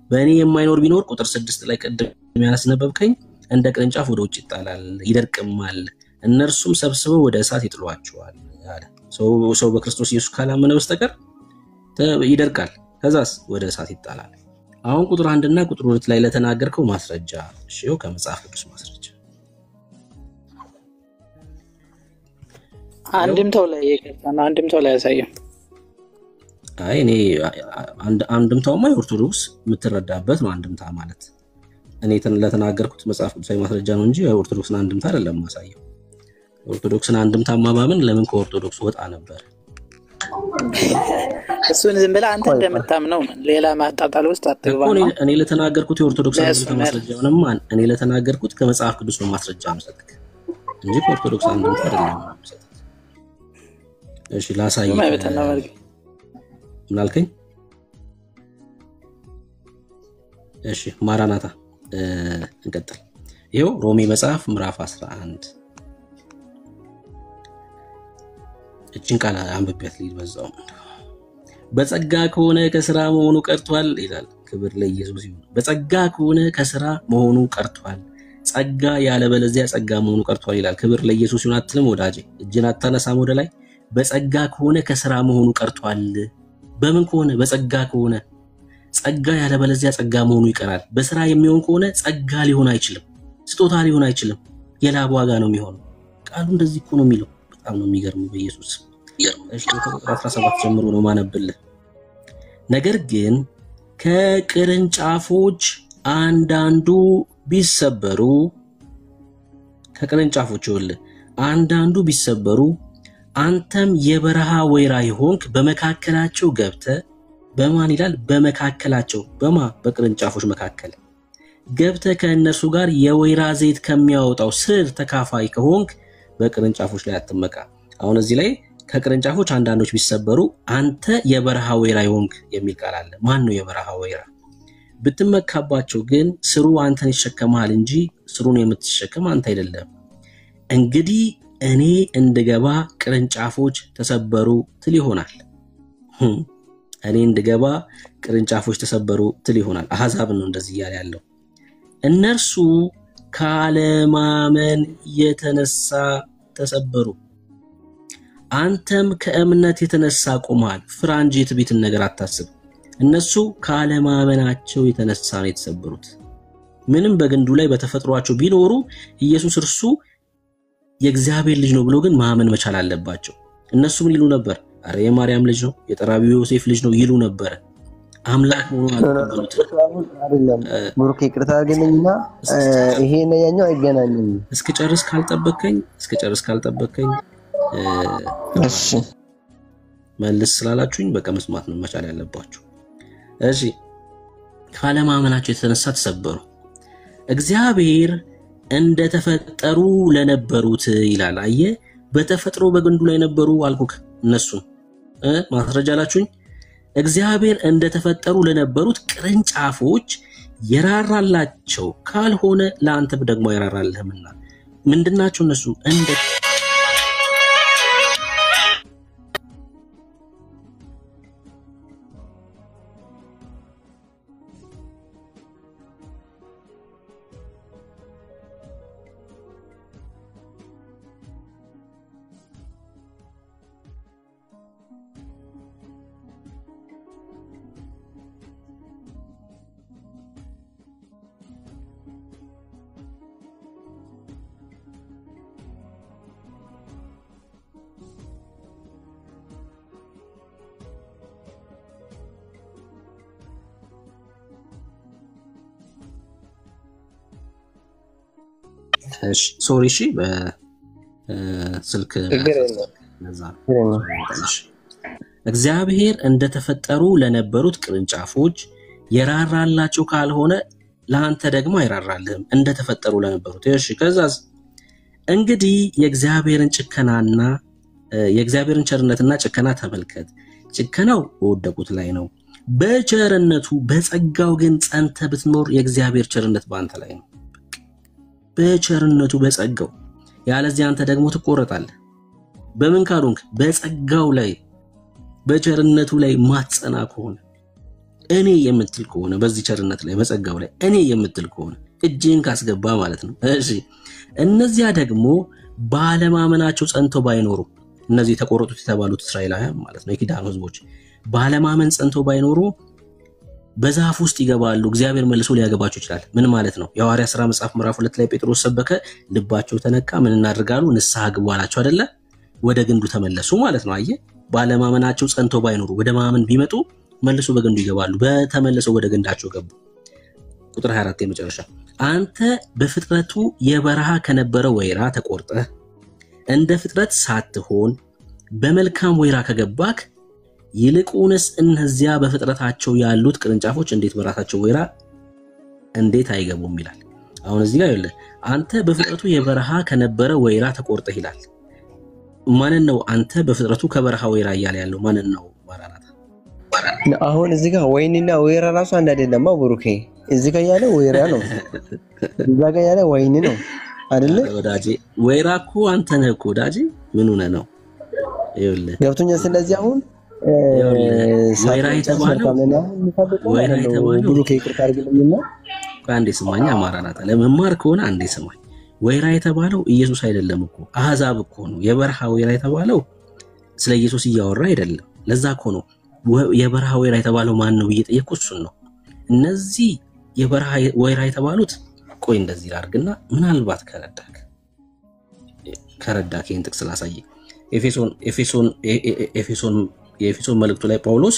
በእኔ የማይኖር ቢኖር ቁጥር 6 ላይ ቀደም ያስነበብከኝ እንደ ቅርንጫፍ ወደ ውጭ ይጣላል፣ ይደርቅማል፣ እነርሱም ሰብስበው ወደ እሳት ይጥሏቸዋል አለ። ሰው በክርስቶስ ኢየሱስ ካላመነ በስተቀር ይደርቃል፣ ከዛስ ወደ እሳት ይጣላል። አሁን ቁጥር 1 እና ቁጥር 2 ላይ ለተናገርከው ማስረጃ እሺው ከመጽሐፍ ቅዱስ ማስረጃ አንድምታው ላይ የከፋና አንድምታው ላይ ያሳየው። አይ እኔ አንድምታውማ የኦርቶዶክስ የምትረዳበት ነው። አንድምታ ማለት እኔ ለተናገርኩት መጽሐፍ ቅዱሳዊ ማስረጃ ነው እንጂ የኦርቶዶክስን አንድምታ አይደለም ማሳየው። ኦርቶዶክስን አንድምታ ማባምን ለምን ከኦርቶዶክስ ወጣ ነበር? እሱን ዝም ብለህ አንተ እንደምታምነው ሌላ ማጣጣል ውስጥ አትግባ። እኔ ለተናገርኩት የኦርቶዶክስ አንድምታ ማስረጃውንም እኔ ለተናገርኩት ከመጽሐፍ ቅዱስ ነው ማስረጃ መስጠት እንጂ ከኦርቶዶክስ አንድምታ አይደለም መስጠት። እሺ ላሳይ። ምን አልከኝ? እሺ ማራናታ እንቀጥል። ይሄው ሮሜ መጽሐፍ ምዕራፍ 11 እቺን ቃል አንብቤት ሊበዛው በጸጋ ከሆነ ከሥራ መሆኑ ቀርቷል ይላል። ክብር ለኢየሱስ ይሁን። በጸጋ ከሆነ ከሥራ መሆኑ ቀርቷል፣ ጸጋ ያለ በለዚያ ጸጋ መሆኑ ቀርቷል ይላል። ክብር ለኢየሱስ ይሁን አትልም ወዳጄ? እጅን አታነሳም ወደ ላይ? በጸጋ ከሆነ ከሥራ መሆኑ ቀርቷል። በምን ከሆነ? በጸጋ ከሆነ። ጸጋ ያለ በለዚያ ጸጋ መሆኑ ይቀራል። በሥራ የሚሆን ከሆነ ጸጋ ሊሆን አይችልም፣ ስጦታ ሊሆን አይችልም፣ የላብ ዋጋ ነው የሚሆነው። ቃሉ እንደዚህ እኮ ነው የሚለው። በጣም ነው የሚገርመው በኢየሱስ። እሺ ከቁጥር 17 ጀምሮ ነው ማነብልህ። ነገር ግን ከቅርንጫፎች አንዳንዱ ቢሰበሩ አንዳንዱ ቢሰበሩ አንተም የበረሃ ወይራ ይሆንክ በመካከላቸው ገብተህ በማን ይላል? በመካከላቸው በቅርንጫፎች መካከል ገብተህ ከእነርሱ ጋር የወይራ ዘይት ከሚያወጣው ስር ተካፋይ ከሆንክ በቅርንጫፎች ላይ አትመካ። አሁን እዚህ ላይ ከቅርንጫፎች አንዳንዶች ቢሰበሩ አንተ የበረሃ ወይራ ይሆንክ የሚል ቃል አለ። ማን ነው የበረሃ ወይራ? ብትመካባቸው ግን ስሩ አንተን ይሸከማል እንጂ ስሩን የምትሸከም አንተ አይደለም። እንግዲህ እኔ እንድገባ ቅርንጫፎች ተሰበሩ ትል ይሆናል። እኔ እንድገባ ቅርንጫፎች ተሰበሩ ትል ይሆናል። አሕዛብ ነው እንደዚህ እያለ ያለው። እነርሱ ካለማመን የተነሳ ተሰበሩ። አንተም ከእምነት የተነሳ ቆመሃል። ፍራ እንጂ የትዕቢትን ነገር አታስብ። እነሱ ካለማመናቸው የተነሳ ነው የተሰበሩት። ምንም በግንዱ ላይ በተፈጥሯቸው ቢኖሩ ኢየሱስ እርሱ የእግዚአብሔር ልጅ ነው ብሎ ግን ማመን መቻል አለባቸው። እነሱ ምን ይሉ ነበር? አረ የማርያም ልጅ ነው፣ የጠራቢው ዮሴፍ ልጅ ነው ይሉ ነበር። አምላክ መሆኑን አልተቀበሉት። አይደለም ብሩክ ይቅርታ አድርግልኝና ይሄ ነው ያኛው አይገናኝም። እስከጨርስ ካልጠበቀኝ እሺ መልስ ስላላችሁኝ በቃ መስማት ነው መቻል ያለባችሁ። እሺ ካለማመናቸው የተነሳ ተሰበሩ። እግዚአብሔር እንደተፈጠሩ ለነበሩት ይላል። አየ በተፈጥሮ በግንዱ ላይ ነበሩ አልኩክ። እነሱ ማስረጃ አላችሁኝ። እግዚአብሔር እንደተፈጠሩ ለነበሩት ቅርንጫፎች የራራላቸው ካልሆነ ለአንተ ደግሞ ይራራልህምና ምንድናቸው እነሱ? እንደ ሶሪ እሺ በስልክ ነዛ እግዚአብሔር እንደተፈጠሩ ለነበሩት ቅርንጫፎች የራራላቸው ካልሆነ ለአንተ ደግሞ አይራራልህም። እንደተፈጠሩ ለነበሩት እሺ። ከዛስ እንግዲህ የእግዚአብሔርን ቸርነትና ጭከና ተመልከት። ጭከናው በወደቁት ላይ ነው። በቸርነቱ በጸጋው ግን ጸንተ ብትኖር የእግዚአብሔር ቸርነት በአንተ ላይ ነው። በቸርነቱ በጸጋው፣ ያለዚህ አንተ ደግሞ ትቆረጣለህ። በምን ካሉንክ? በጸጋው ላይ በቸርነቱ ላይ ማጽና ከሆነ እኔ የምትል ከሆነ በዚህ ቸርነት ላይ በጸጋው ላይ እኔ የምትል ከሆነ እጅን ካስገባ ማለት ነው። እሺ እነዚያ ደግሞ ባለማመናቸው ጸንተው ባይኖሩ፣ እነዚህ ተቆረጡት የተባሉት እስራኤላውያን ማለት ነው የኪዳኑ ህዝቦች ባለማመን ጸንተው ባይኖሩ በዛፍ ውስጥ ይገባሉ። እግዚአብሔር መልሶ ሊያገባቸው ይችላል። ምን ማለት ነው? የሐዋርያት ሥራ መጽሐፍ ምዕራፍ 2 ላይ ጴጥሮስ ሰበከ፣ ልባቸው ተነካ፣ ምን እናደርጋሉ? ንስሐ ግቡ አላቸው አይደለ? ወደ ግንዱ ተመለሱ ማለት ነው። አየ ባለማመናቸው ጸንተው ባይኖሩ ወደ ማመን ቢመጡ መልሶ በግንዱ ይገባሉ። በተመለሰው ወደ ግንዳቸው ገቡ። ቁጥር 24 የመጨረሻ አንተ በፍጥረቱ የበረሃ ከነበረ ወይራ ተቆርጠህ እንደ ፍጥረት ሳትሆን በመልካም ወይራ ከገባክ ይልቁንስ እነዚያ በፍጥረታቸው ያሉት ቅርንጫፎች እንዴት በራሳቸው ወይራ እንዴት አይገቡም ይላል። አሁን እዚህ ጋር ይኸውልህ አንተ በፍጥረቱ የበረሃ ከነበረ ወይራ ተቆርጠህ ይላል። ማንን ነው አንተ በፍጥረቱ ከበረሃ ወይራ እያለ ያለው? ማንን ነው? ማራናታ። አሁን እዚህ ጋር ወይንና ወይራ ራሱ አንድ አይደለም። ብሩኬ እዚህ ጋር ያለ ወይራ ነው፣ እዛ ጋር ያለ ወይን ነው አይደለ ወዳጄ? ወይራ እኮ አንተ ነህ እኮ ወዳጄ። ምን ሆነ ነው? ይኸውልህ ገብቶኛል። ስለዚህ አሁን ወይራ የተባለው ብሩኬ ይቅርታ አድርግልኝና አንዴ ስማኝ። ማራናታ ለመማር ከሆነ አንዴ ስማኝ። ወይራ የተባለው ኢየሱስ አይደለም እኮ አህዛብ እኮ ነው። የበረሃ ወይራ የተባለው ስለ ኢየሱስ እያወራ አይደለም። ለዛ እኮ ነው የበረሃ ወይራ የተባለው ማን ነው እየጠየቅኩት እሱን ነው። እነዚህ የበረሃ ወይራ የተባሉት ቆይ እንደዚህ ላድርግና ምናልባት ከረዳክ ይሄን ጥቅስ ላሳይ። የኤፌሶን መልእክቱ ላይ ጳውሎስ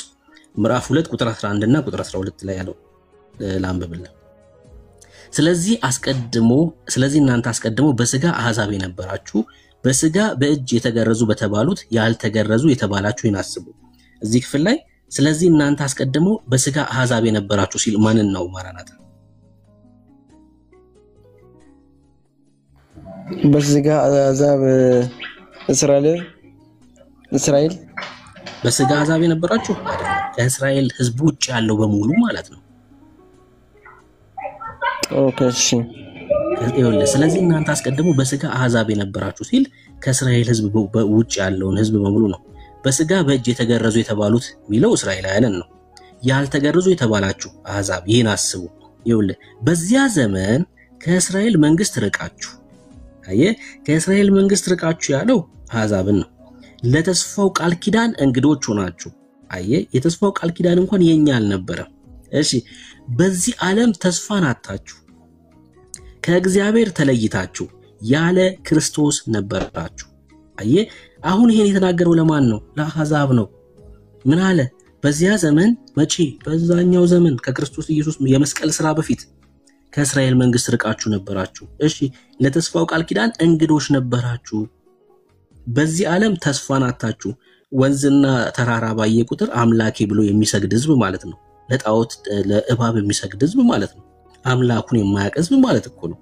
ምዕራፍ 2 ቁጥር 11 እና ቁጥር 12 ላይ ያለው ላንብብልን። ስለዚህ እናንተ አስቀድሞ በስጋ አህዛብ የነበራችሁ በስጋ በእጅ የተገረዙ በተባሉት ያልተገረዙ የተባላችሁ ይናስቡ። እዚህ ክፍል ላይ ስለዚህ እናንተ አስቀድሞ በስጋ አህዛብ የነበራችሁ ሲል ማንን ነው? ማራናታ በስጋ አህዛብ እስራኤል በስጋ አህዛብ የነበራችሁ አይደለም፣ ከእስራኤል ህዝብ ውጭ ያለው በሙሉ ማለት ነው። ኦኬ እሺ። ስለዚህ እናንተ አስቀድሞ በስጋ አህዛብ የነበራችሁ ሲል ከእስራኤል ህዝብ ውጭ ያለውን ህዝብ በሙሉ ነው። በስጋ በእጅ የተገረዙ የተባሉት ሚለው እስራኤላውያንን ነው። ያልተገረዙ የተባላችሁ አህዛብ ይህን አስቡ። በዚያ ዘመን ከእስራኤል መንግስት ርቃችሁ አየ ከእስራኤል መንግስት ርቃችሁ ያለው አሕዛብን ነው። ለተስፋው ቃል ኪዳን እንግዶች ሆናችሁ አየ የተስፋው ቃል ኪዳን እንኳን የኛ አልነበረም። እሺ በዚህ ዓለም ተስፋን አጣችሁ ከእግዚአብሔር ተለይታችሁ ያለ ክርስቶስ ነበራችሁ። አየ አሁን ይሄን የተናገረው ለማን ነው? ለአሕዛብ ነው። ምን አለ? በዚያ ዘመን መቼ? በዛኛው ዘመን ከክርስቶስ ኢየሱስ የመስቀል ሥራ በፊት ከእስራኤል መንግስት ርቃችሁ ነበራችሁ። እሺ ለተስፋው ቃል ኪዳን እንግዶች ነበራችሁ። በዚህ ዓለም ተስፋን አጣችሁ። ወንዝና ተራራ ባየ ቁጥር አምላኬ ብሎ የሚሰግድ ህዝብ ማለት ነው። ለጣዖት ለእባብ የሚሰግድ ህዝብ ማለት ነው። አምላኩን የማያውቅ ህዝብ ማለት እኮ ነው።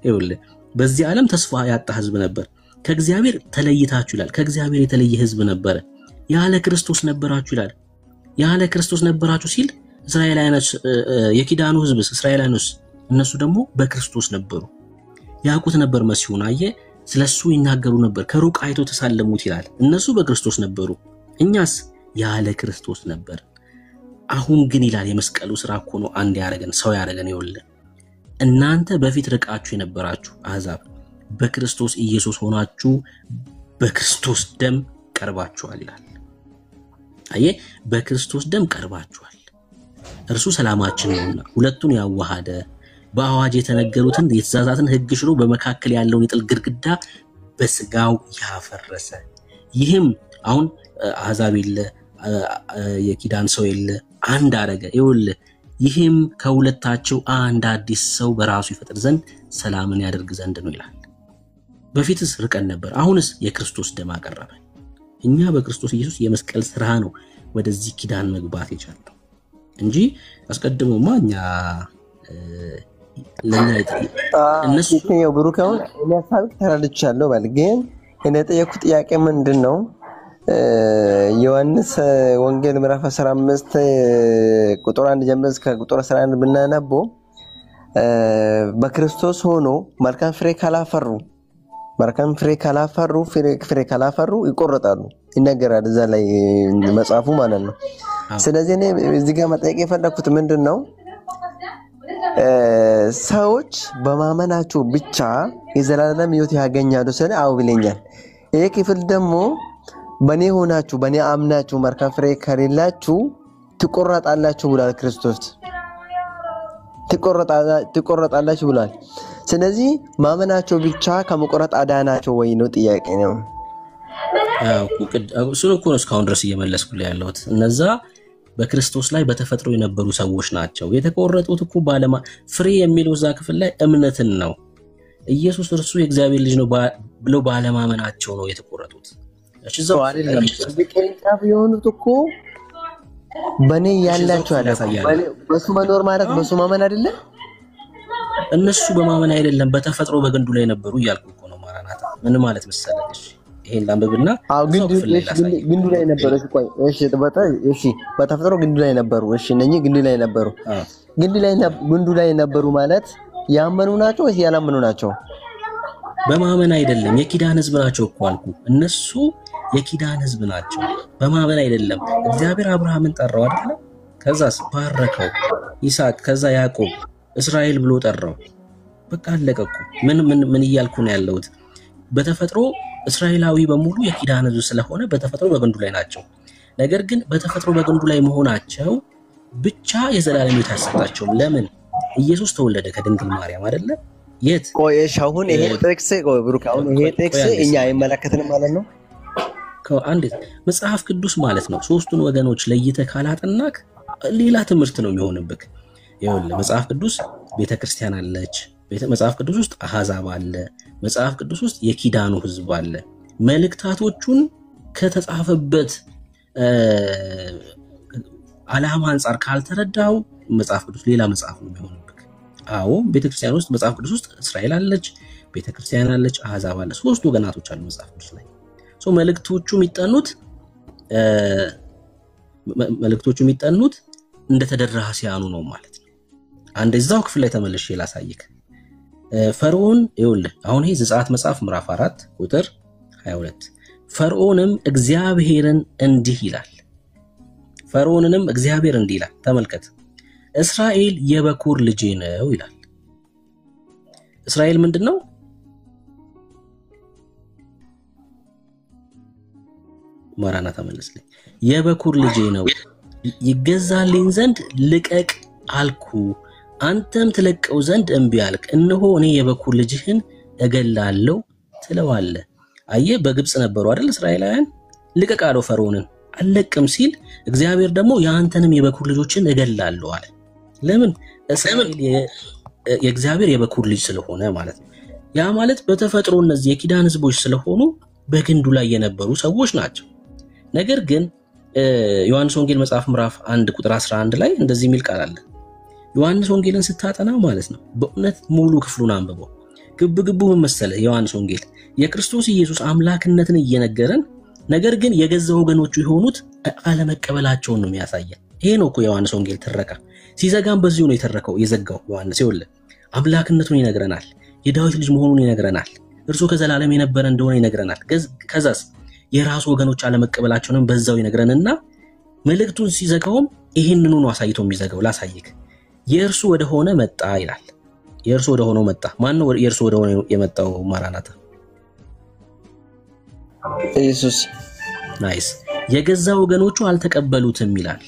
ይኸውልህ በዚህ ዓለም ተስፋ ያጣ ህዝብ ነበር። ከእግዚአብሔር ተለይታችሁ ይላል። ከእግዚአብሔር የተለየ ህዝብ ነበረ። ያለ ክርስቶስ ነበራችሁ ይላል። ያለ ክርስቶስ ነበራችሁ ሲል እስራኤላውያኖች የኪዳኑ ህዝብስ እስራኤላውያኖች እነሱ ደግሞ በክርስቶስ ነበሩ። ያውቁት ነበር መሲሁን አየ ስለሱ ይናገሩ ነበር። ከሩቅ አይቶ ተሳለሙት ይላል። እነሱ በክርስቶስ ነበሩ፣ እኛስ ያለ ክርስቶስ ነበር። አሁን ግን ይላል የመስቀሉ ሥራ እኮ ነው አንድ ያረገን ሰው ያረገን። ይኸውልህ እናንተ በፊት ርቃችሁ የነበራችሁ አሕዛብ በክርስቶስ ኢየሱስ ሆናችሁ በክርስቶስ ደም ቀርባችኋል ይላል። አየ በክርስቶስ ደም ቀርባችኋል። እርሱ ሰላማችን ነውና ሁለቱን ያዋሃደ በአዋጅ የተነገሩትን የትእዛዛትን ሕግ ሽሮ በመካከል ያለውን የጥል ግድግዳ በስጋው ያፈረሰ። ይህም አሁን አሕዛብ የለ የኪዳን ሰው የለ አንድ አረገ። ይኸውልህ ይህም ከሁለታቸው አንድ አዲስ ሰው በራሱ ይፈጥር ዘንድ ሰላምን ያደርግ ዘንድ ነው ይላል። በፊትስ ርቀን ነበር፣ አሁንስ የክርስቶስ ደም አቀረበ። እኛ በክርስቶስ ኢየሱስ የመስቀል ሥራ ነው ወደዚህ ኪዳን መግባት የቻለው እንጂ አስቀድሞማ እኛ እነሱ ነው ብሩካውን ለሳብ ተራልቻለሁ ባል ግን እኔ ጠየኩት ጥያቄ ምንድነው? ዮሐንስ ወንጌል ምዕራፍ 15 ቁጥር 1 ጀምሮ እስከ ቁጥር 11 ብናነበው በክርስቶስ ሆኖ መልካም ፍሬ ካላፈሩ ይቆረጣሉ ይነገራል እዛ ላይ መጽሐፉ ማለት ነው። ስለዚህ እኔ እዚህ ጋር መጠየቅ የፈለኩት ምንድነው ሰዎች በማመናቸው ብቻ የዘላለም ሕይወት ያገኛሉ ስለ አው ብለኛል። ይሄ ክፍል ደግሞ በኔ ሆናችሁ በኔ አምናችሁ መልካም ፍሬ ከሌላችሁ ትቆረጣላችሁ ብሏል ክርስቶስ። ትቆረጣላችሁ ብሏል። ስለዚህ ማመናቸው ብቻ ከመቆረጥ አዳናቸው ወይ ነው ጥያቄ ነው። እሱን እኮ ነው እስካሁን ድረስ እየመለስኩልህ ያለሁት። እነዛ በክርስቶስ ላይ በተፈጥሮ የነበሩ ሰዎች ናቸው። የተቆረጡት እኮ ባለማ ፍሬ የሚለው እዛ ክፍል ላይ እምነትን ነው። ኢየሱስ እርሱ የእግዚአብሔር ልጅ ነው ብለው ባለማመናቸው ነው የተቆረጡት። እሺ ዘው አይደለም በቅርንጫፍ የሆኑት እኮ በኔ ያላችሁ አይደለም። በሱ መኖር ማለት በሱ ማመን አይደለም። እነሱ በማመን አይደለም በተፈጥሮ በግንዱ ላይ ነበሩ እያልኩ እኮ ነው። ማራናታ ምን ማለት መሰለሽ? ይሄን ላምብብና ግንዱ ላይ ነበሩ። እሺ እሺ በተፈጥሮ ግንዱ ላይ ነበሩ። እሺ እነኚህ ግንዱ ላይ ነበሩ። ግንዱ ላይ ነበሩ ማለት ያመኑ ናቸው ወይስ ያላመኑ ናቸው? በማመን አይደለም። የኪዳን ህዝብ ናቸው እኮ አልኩ። እነሱ የኪዳን ህዝብ ናቸው። በማመን አይደለም። እግዚአብሔር አብርሃምን ጠራው አይደል? ከዛስ ባረከው ይስሐቅ፣ ከዛ ያዕቆብ እስራኤል ብሎ ጠራው። በቃ አለቀቁ። ምን እያልኩ ነው ያለሁት? በተፈጥሮ እስራኤላዊ በሙሉ የኪዳን ህዝብ ስለሆነ በተፈጥሮ በግንዱ ላይ ናቸው። ነገር ግን በተፈጥሮ በግንዱ ላይ መሆናቸው ብቻ የዘላለም ሕይወት አሰጣቸው። ለምን? ኢየሱስ ተወለደ ከድንግል ማርያም አይደለ? የት ቆየሽ? አሁን ይሄ ቴክስት ብሩክ፣ አሁን ይሄ ቴክስት እኛ አይመለከተንም ማለት ነው። ከአንዴ መጽሐፍ ቅዱስ ማለት ነው ሶስቱን ወገኖች ለይተህ ካላጠናክ ሌላ ትምህርት ነው የሚሆንብክ። ይኸውልህ መጽሐፍ ቅዱስ ቤተክርስቲያን አለች። መጽሐፍ ቅዱስ ውስጥ አሕዛብ አለ። መጽሐፍ ቅዱስ ውስጥ የኪዳኑ ህዝብ አለ። መልእክታቶቹን ከተጻፈበት ዓላማ አንፃር ካልተረዳው መጽሐፍ ቅዱስ ሌላ መጽሐፍ ነው የሚሆንብክ። አዎ ቤተክርስቲያን ውስጥ መጽሐፍ ቅዱስ ውስጥ እስራኤል አለች፣ ቤተክርስቲያን አለች፣ አሕዛብ አለ። ሶስት ወገናቶች አሉ መጽሐፍ ቅዱስ ላይ። መልእክቶቹ የሚጠኑት እንደተደራሲያኑ ነው ማለት ነው። አንድ እዛው ክፍል ላይ ተመልሼ ላሳይክ። ፈርዖን ይኸውልህ አሁን ይሄ ዘጸአት መጽሐፍ ምዕራፍ 4 ቁጥር 22 ፈርዖንም እግዚአብሔርን እንዲህ ይላል። ፈርዖንንም እግዚአብሔር እንዲህ ይላል፣ ተመልከት፣ እስራኤል የበኩር ልጄ ነው ይላል። እስራኤል ምንድነው? ማራናታ መልስልኝ። የበኩር ልጄ ነው ይገዛልኝ ዘንድ ልቀቅ አልኩ፣ አንተም ትለቀው ዘንድ እምቢ አልክ። እነሆ እኔ የበኩር ልጅህን እገላለሁ ትለዋለህ። አየ በግብጽ ነበሩ አይደል እስራኤላውያን? ልቀቅ አለው ፈርዖንን። አለቅም ሲል እግዚአብሔር ደግሞ ያንተንም የበኩር ልጆችን እገላለሁ አለ። ለምን? እስራኤል የእግዚአብሔር የበኩር ልጅ ስለሆነ ማለት ነው። ያ ማለት በተፈጥሮ እነዚህ የኪዳን ህዝቦች ስለሆኑ በግንዱ ላይ የነበሩ ሰዎች ናቸው። ነገር ግን ዮሐንስ ወንጌል መጽሐፍ ምዕራፍ 1 ቁጥር 11 ላይ እንደዚህ የሚል ቃል አለ። ዮሐንስ ወንጌልን ስታጠና ማለት ነው በእውነት ሙሉ ክፍሉን አንብበው። ግብግቡ ምን መሰለህ? ዮሐንስ ወንጌል የክርስቶስ ኢየሱስ አምላክነትን እየነገረን ነገር ግን የገዛ ወገኖቹ የሆኑት አለመቀበላቸውን ነው የሚያሳየን። ይሄ ነው እኮ ዮሐንስ ወንጌል ትረካ። ሲዘጋም በዚሁ ነው የተረከው የዘጋው ዮሐንስ። ይኸውልህ አምላክነቱን ይነግረናል፣ የዳዊት ልጅ መሆኑን ይነግረናል፣ እርሱ ከዘላለም የነበረ እንደሆነ ይነግረናል። ከዛስ የራሱ ወገኖች አለመቀበላቸውንም በዛው ይነግረንና መልእክቱን ሲዘጋውም ይሄንኑ ነው አሳይቶ የሚዘጋው። ላሳይክ። የእርሱ ወደ ሆነ መጣ ይላል። የእርሱ ወደ ሆነው መጣ። ማን ነው የእርሱ ወደ ሆነ የመጣው? ማራናታ ኢየሱስ። ናይስ። የገዛ ወገኖቹ አልተቀበሉትም ይላል።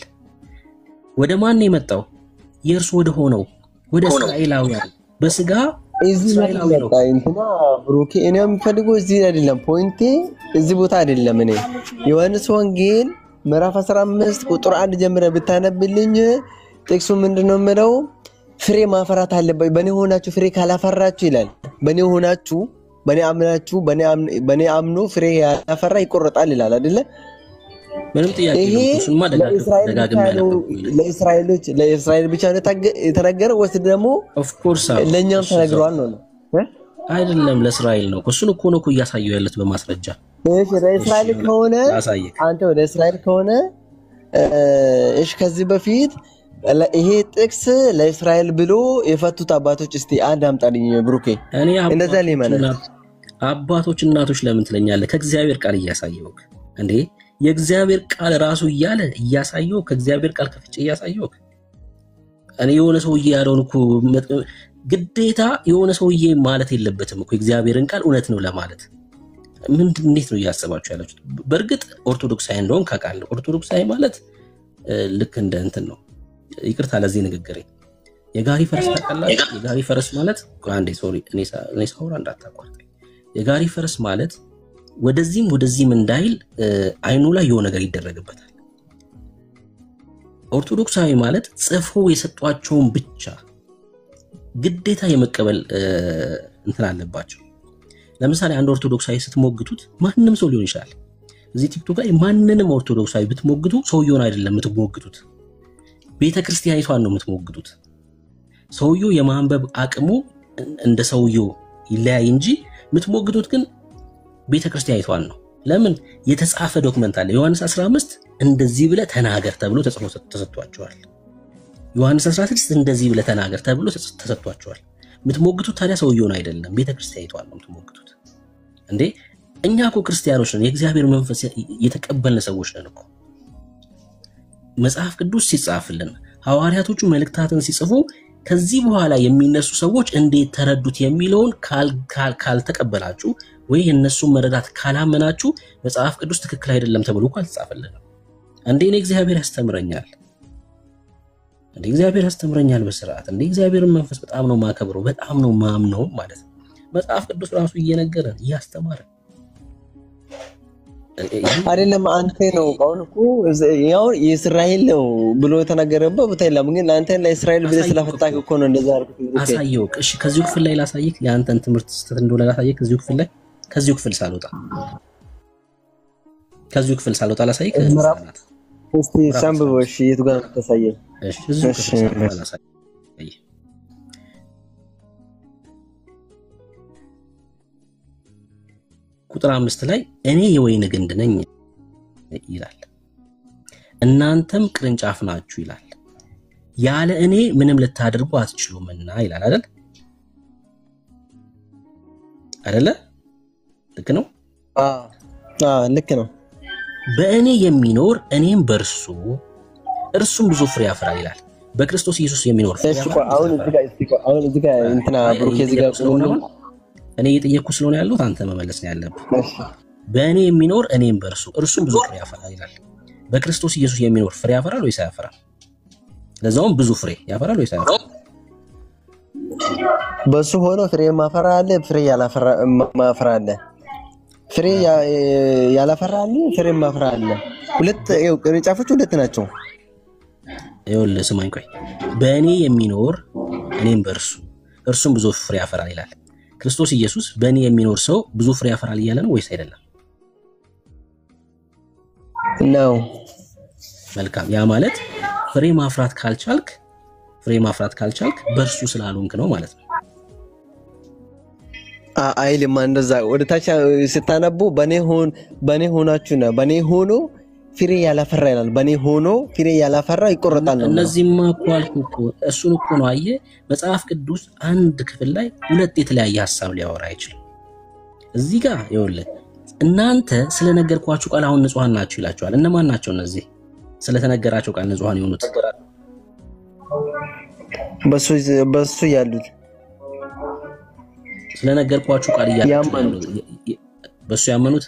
ወደ ማን ነው የመጣው? የእርሱ ወደ ሆነው ወደ እስራኤላውያን በስጋ እስራኤላዊ ነው። እንትና ብሩኬ እኔ የምፈልገው እዚህ አይደለም፣ ፖይንቴ እዚህ ቦታ አይደለም። እኔ ዮሐንስ ወንጌል ምዕራፍ 15 ቁጥር 1 ጀምረ ብታነብልኝ ጥቅሱ ምንድነው የሚለው? ፍሬ ማፈራት አለበት። በኔ ሆናችሁ ፍሬ ካላፈራችሁ ይላል። በኔ ሆናችሁ በኔ አምናችሁ በኔ አምኖ ፍሬ ያላፈራ ይቆረጣል ይላል አይደለ? ምንም ጥያቄ የለውም። እሱማ ደጋግም ያለው ለእስራኤል ብቻ ነው የተነገረ ወይስ ደግሞ ኦፍ ኮርስ ለኛም ተነግሯል ነው? አይደለም ለእስራኤል ነው። እሱን እኮ ነው እያሳየው ያለት በማስረጃ። እሺ ለእስራኤል ከሆነ አንተ ወደ እስራኤል ከሆነ እሺ ከዚህ በፊት ይሄ ጥቅስ ለእስራኤል ብሎ የፈቱት አባቶች እስቲ አንድ አምጣልኝ ብሩኬ። እኔ እንደዛ ሊመነ አባቶች እናቶች ለምን ትለኛለህ? ከእግዚአብሔር ቃል እያሳየው እንዴ የእግዚአብሔር ቃል ራሱ እያለ እያሳየው ከእግዚአብሔር ቃል ከፍቼ እያሳየው እኔ የሆነ ሰውዬ ያለውን እኮ ግዴታ የሆነ ሰውዬ ማለት የለበትም እኮ የእግዚአብሔርን ቃል እውነት ነው ለማለት። እንዴት ነው እያሰባችሁ ያላችሁት? በእርግጥ ኦርቶዶክሳዊ እንደሆን ካቃለሁ። ኦርቶዶክሳዊ ማለት ልክ እንደ እንትን ነው። ይቅርታ ለዚህ ንግግሬ። የጋሪ ፈረስ ታውቃላችሁ? የጋሪ ፈረስ ማለት አንዴ ሶሪ እኔ ሳውራ እንዳታቋርጥ። የጋሪ ፈረስ ማለት ወደዚህም ወደዚህም እንዳይል አይኑ ላይ የሆነ ነገር ይደረግበታል። ኦርቶዶክሳዊ ማለት ጽፎ የሰጧቸውን ብቻ ግዴታ የመቀበል እንትን አለባቸው። ለምሳሌ አንድ ኦርቶዶክሳዊ ስትሞግቱት ማንንም ሰው ሊሆን ይችላል። እዚህ ቲክቶክ ላይ ማንንም ኦርቶዶክሳዊ ብትሞግቱ ሰውየውን አይደለም የምትሞግቱት፣ ቤተክርስቲያኒቷን ነው የምትሞግቱት። ሰውየው የማንበብ አቅሙ እንደ ሰውየው ይለያይ እንጂ የምትሞግቱት ግን ቤተክርስቲያኒቷን ነው። ለምን? የተጻፈ ዶክመንት አለ። ዮሐንስ 15 እንደዚህ ብለ ተናገር ተብሎ ተጽፎ ተሰጥቷቸዋል። ዮሐንስ 16 እንደዚህ ብለ ተናገር ተብሎ ተሰጥቷቸዋል። የምትሞግቱት ታዲያ ሰውየውን አይደለም ቤተክርስቲያኒቷን ነው የምትሞግቱት። እንዴ እኛ እኮ ክርስቲያኖች ነን፣ የእግዚአብሔር መንፈስ የተቀበልን ሰዎች ነን እኮ። መጽሐፍ ቅዱስ ሲጻፍልን ሐዋርያቶቹ መልእክታትን ሲጽፉ ከዚህ በኋላ የሚነሱ ሰዎች እንዴት ተረዱት የሚለውን ካልተቀበላችሁ ወይ የነሱን መረዳት ካላመናችሁ መጽሐፍ ቅዱስ ትክክል አይደለም ተብሎ እኮ አልተጻፈልንም። እንዴ እኔ እግዚአብሔር ያስተምረኛል፣ እንዴ እግዚአብሔር ያስተምረኛል በስርዓት። እንዴ እግዚአብሔርን መንፈስ በጣም ነው ማከብረው፣ በጣም ነው ማምነው ማለት ነው። መጽሐፍ ቅዱስ ራሱ እየነገረን እያስተማረን አይደለም። አንተ ነው አሁን እኮ ያው የእስራኤል ነው ብሎ የተናገረበት ቦታ የለም። ግን አንተ ለእስራኤል ብለህ ስለፈታክ እኮ ነው እንደዛ አድርገህ አሳየው። እሺ ከዚሁ ክፍል ላይ ላሳይክ፣ ያንተን ትምህርት ስተት እንደሆነ ላሳይክ። ከዚሁ ክፍል ሳልወጣ ላሳይክ። እስቲ ሰንብበው። እሺ የቱ ጋር ተሳየኝ? እሺ እዚሁ ክፍል ሳልወጣ ላሳይክ። ቁጥር 5 ላይ እኔ የወይን ግንድ ነኝ ይላል፣ እናንተም ቅርንጫፍ ናችሁ ይላል። ያለ እኔ ምንም ልታደርጉ አትችሉምና ይላል አይደል? ልክ ነው? ልክ ነው። በእኔ የሚኖር እኔም በእርሱም ብዙ ፍሬ ያፈራል ይላል። በክርስቶስ ኢየሱስ የሚኖር ፍሬ እሺ ያፈራል አሁን እዚህ ጋር እንትና ብሩክ እዚህ ጋር ስለሆነ አሁን እኔ እየጠየቅኩ ስለሆነ ያለሁት አንተ መመለስ ነው ያለብህ። በእኔ የሚኖር እኔም በእርሱ እርሱም ብዙ ፍሬ ያፈራል ይላል። በክርስቶስ ኢየሱስ የሚኖር ፍሬ ያፈራል ወይስ አያፈራም? ለዛውም ብዙ ፍሬ ያፈራል ወይስ አያፈራም? በሱ ሆኖ ፍሬ ማፈራ አለ፣ ፍሬ ያላፈራ ማፈራ አለ። ፍሬ ያላፈራ አለ፣ ፍሬ ማፈራ አለ። ሁለት ቅርንጫፎች ሁለት ናቸው። ይኸውልህ ስማኝ ቆይ። በእኔ የሚኖር እኔም በእርሱ እርሱም ብዙ ፍሬ ያፈራል ይላል። ክርስቶስ ኢየሱስ በእኔ የሚኖር ሰው ብዙ ፍሬ ያፈራል እያለ ነው ወይስ አይደለም? ነው። መልካም። ያ ማለት ፍሬ ማፍራት ካልቻልክ በእርሱ ስላልሆንክ ነው ማለት ነው። አይልም እንደዛ ወደ ታች ስታነቡ በኔ ሆናችሁና በኔ ሆኖ ፍሬ ያላፈራ ይላል። በኔ ሆኖ ፍሬ ያላፈራ ይቆረጣል ነው። እነዚህማ እኮ አልኩህ እኮ እሱን እኮ ነው። አየህ መጽሐፍ ቅዱስ አንድ ክፍል ላይ ሁለት የተለያየ ሐሳብ ሊያወራ አይችልም። እዚህ ጋር ይኸውልህ እናንተ ስለነገርኳችሁ ቃል አሁን ንጹሃን ናችሁ ይላችኋል። እነማን ናቸው እነዚህ ስለተነገራቸው ቃል ንጹሃን የሆኑት? በሱ ያሉት ስለነገርኳችሁ ቃል እያላችሁ በሱ ያመኑት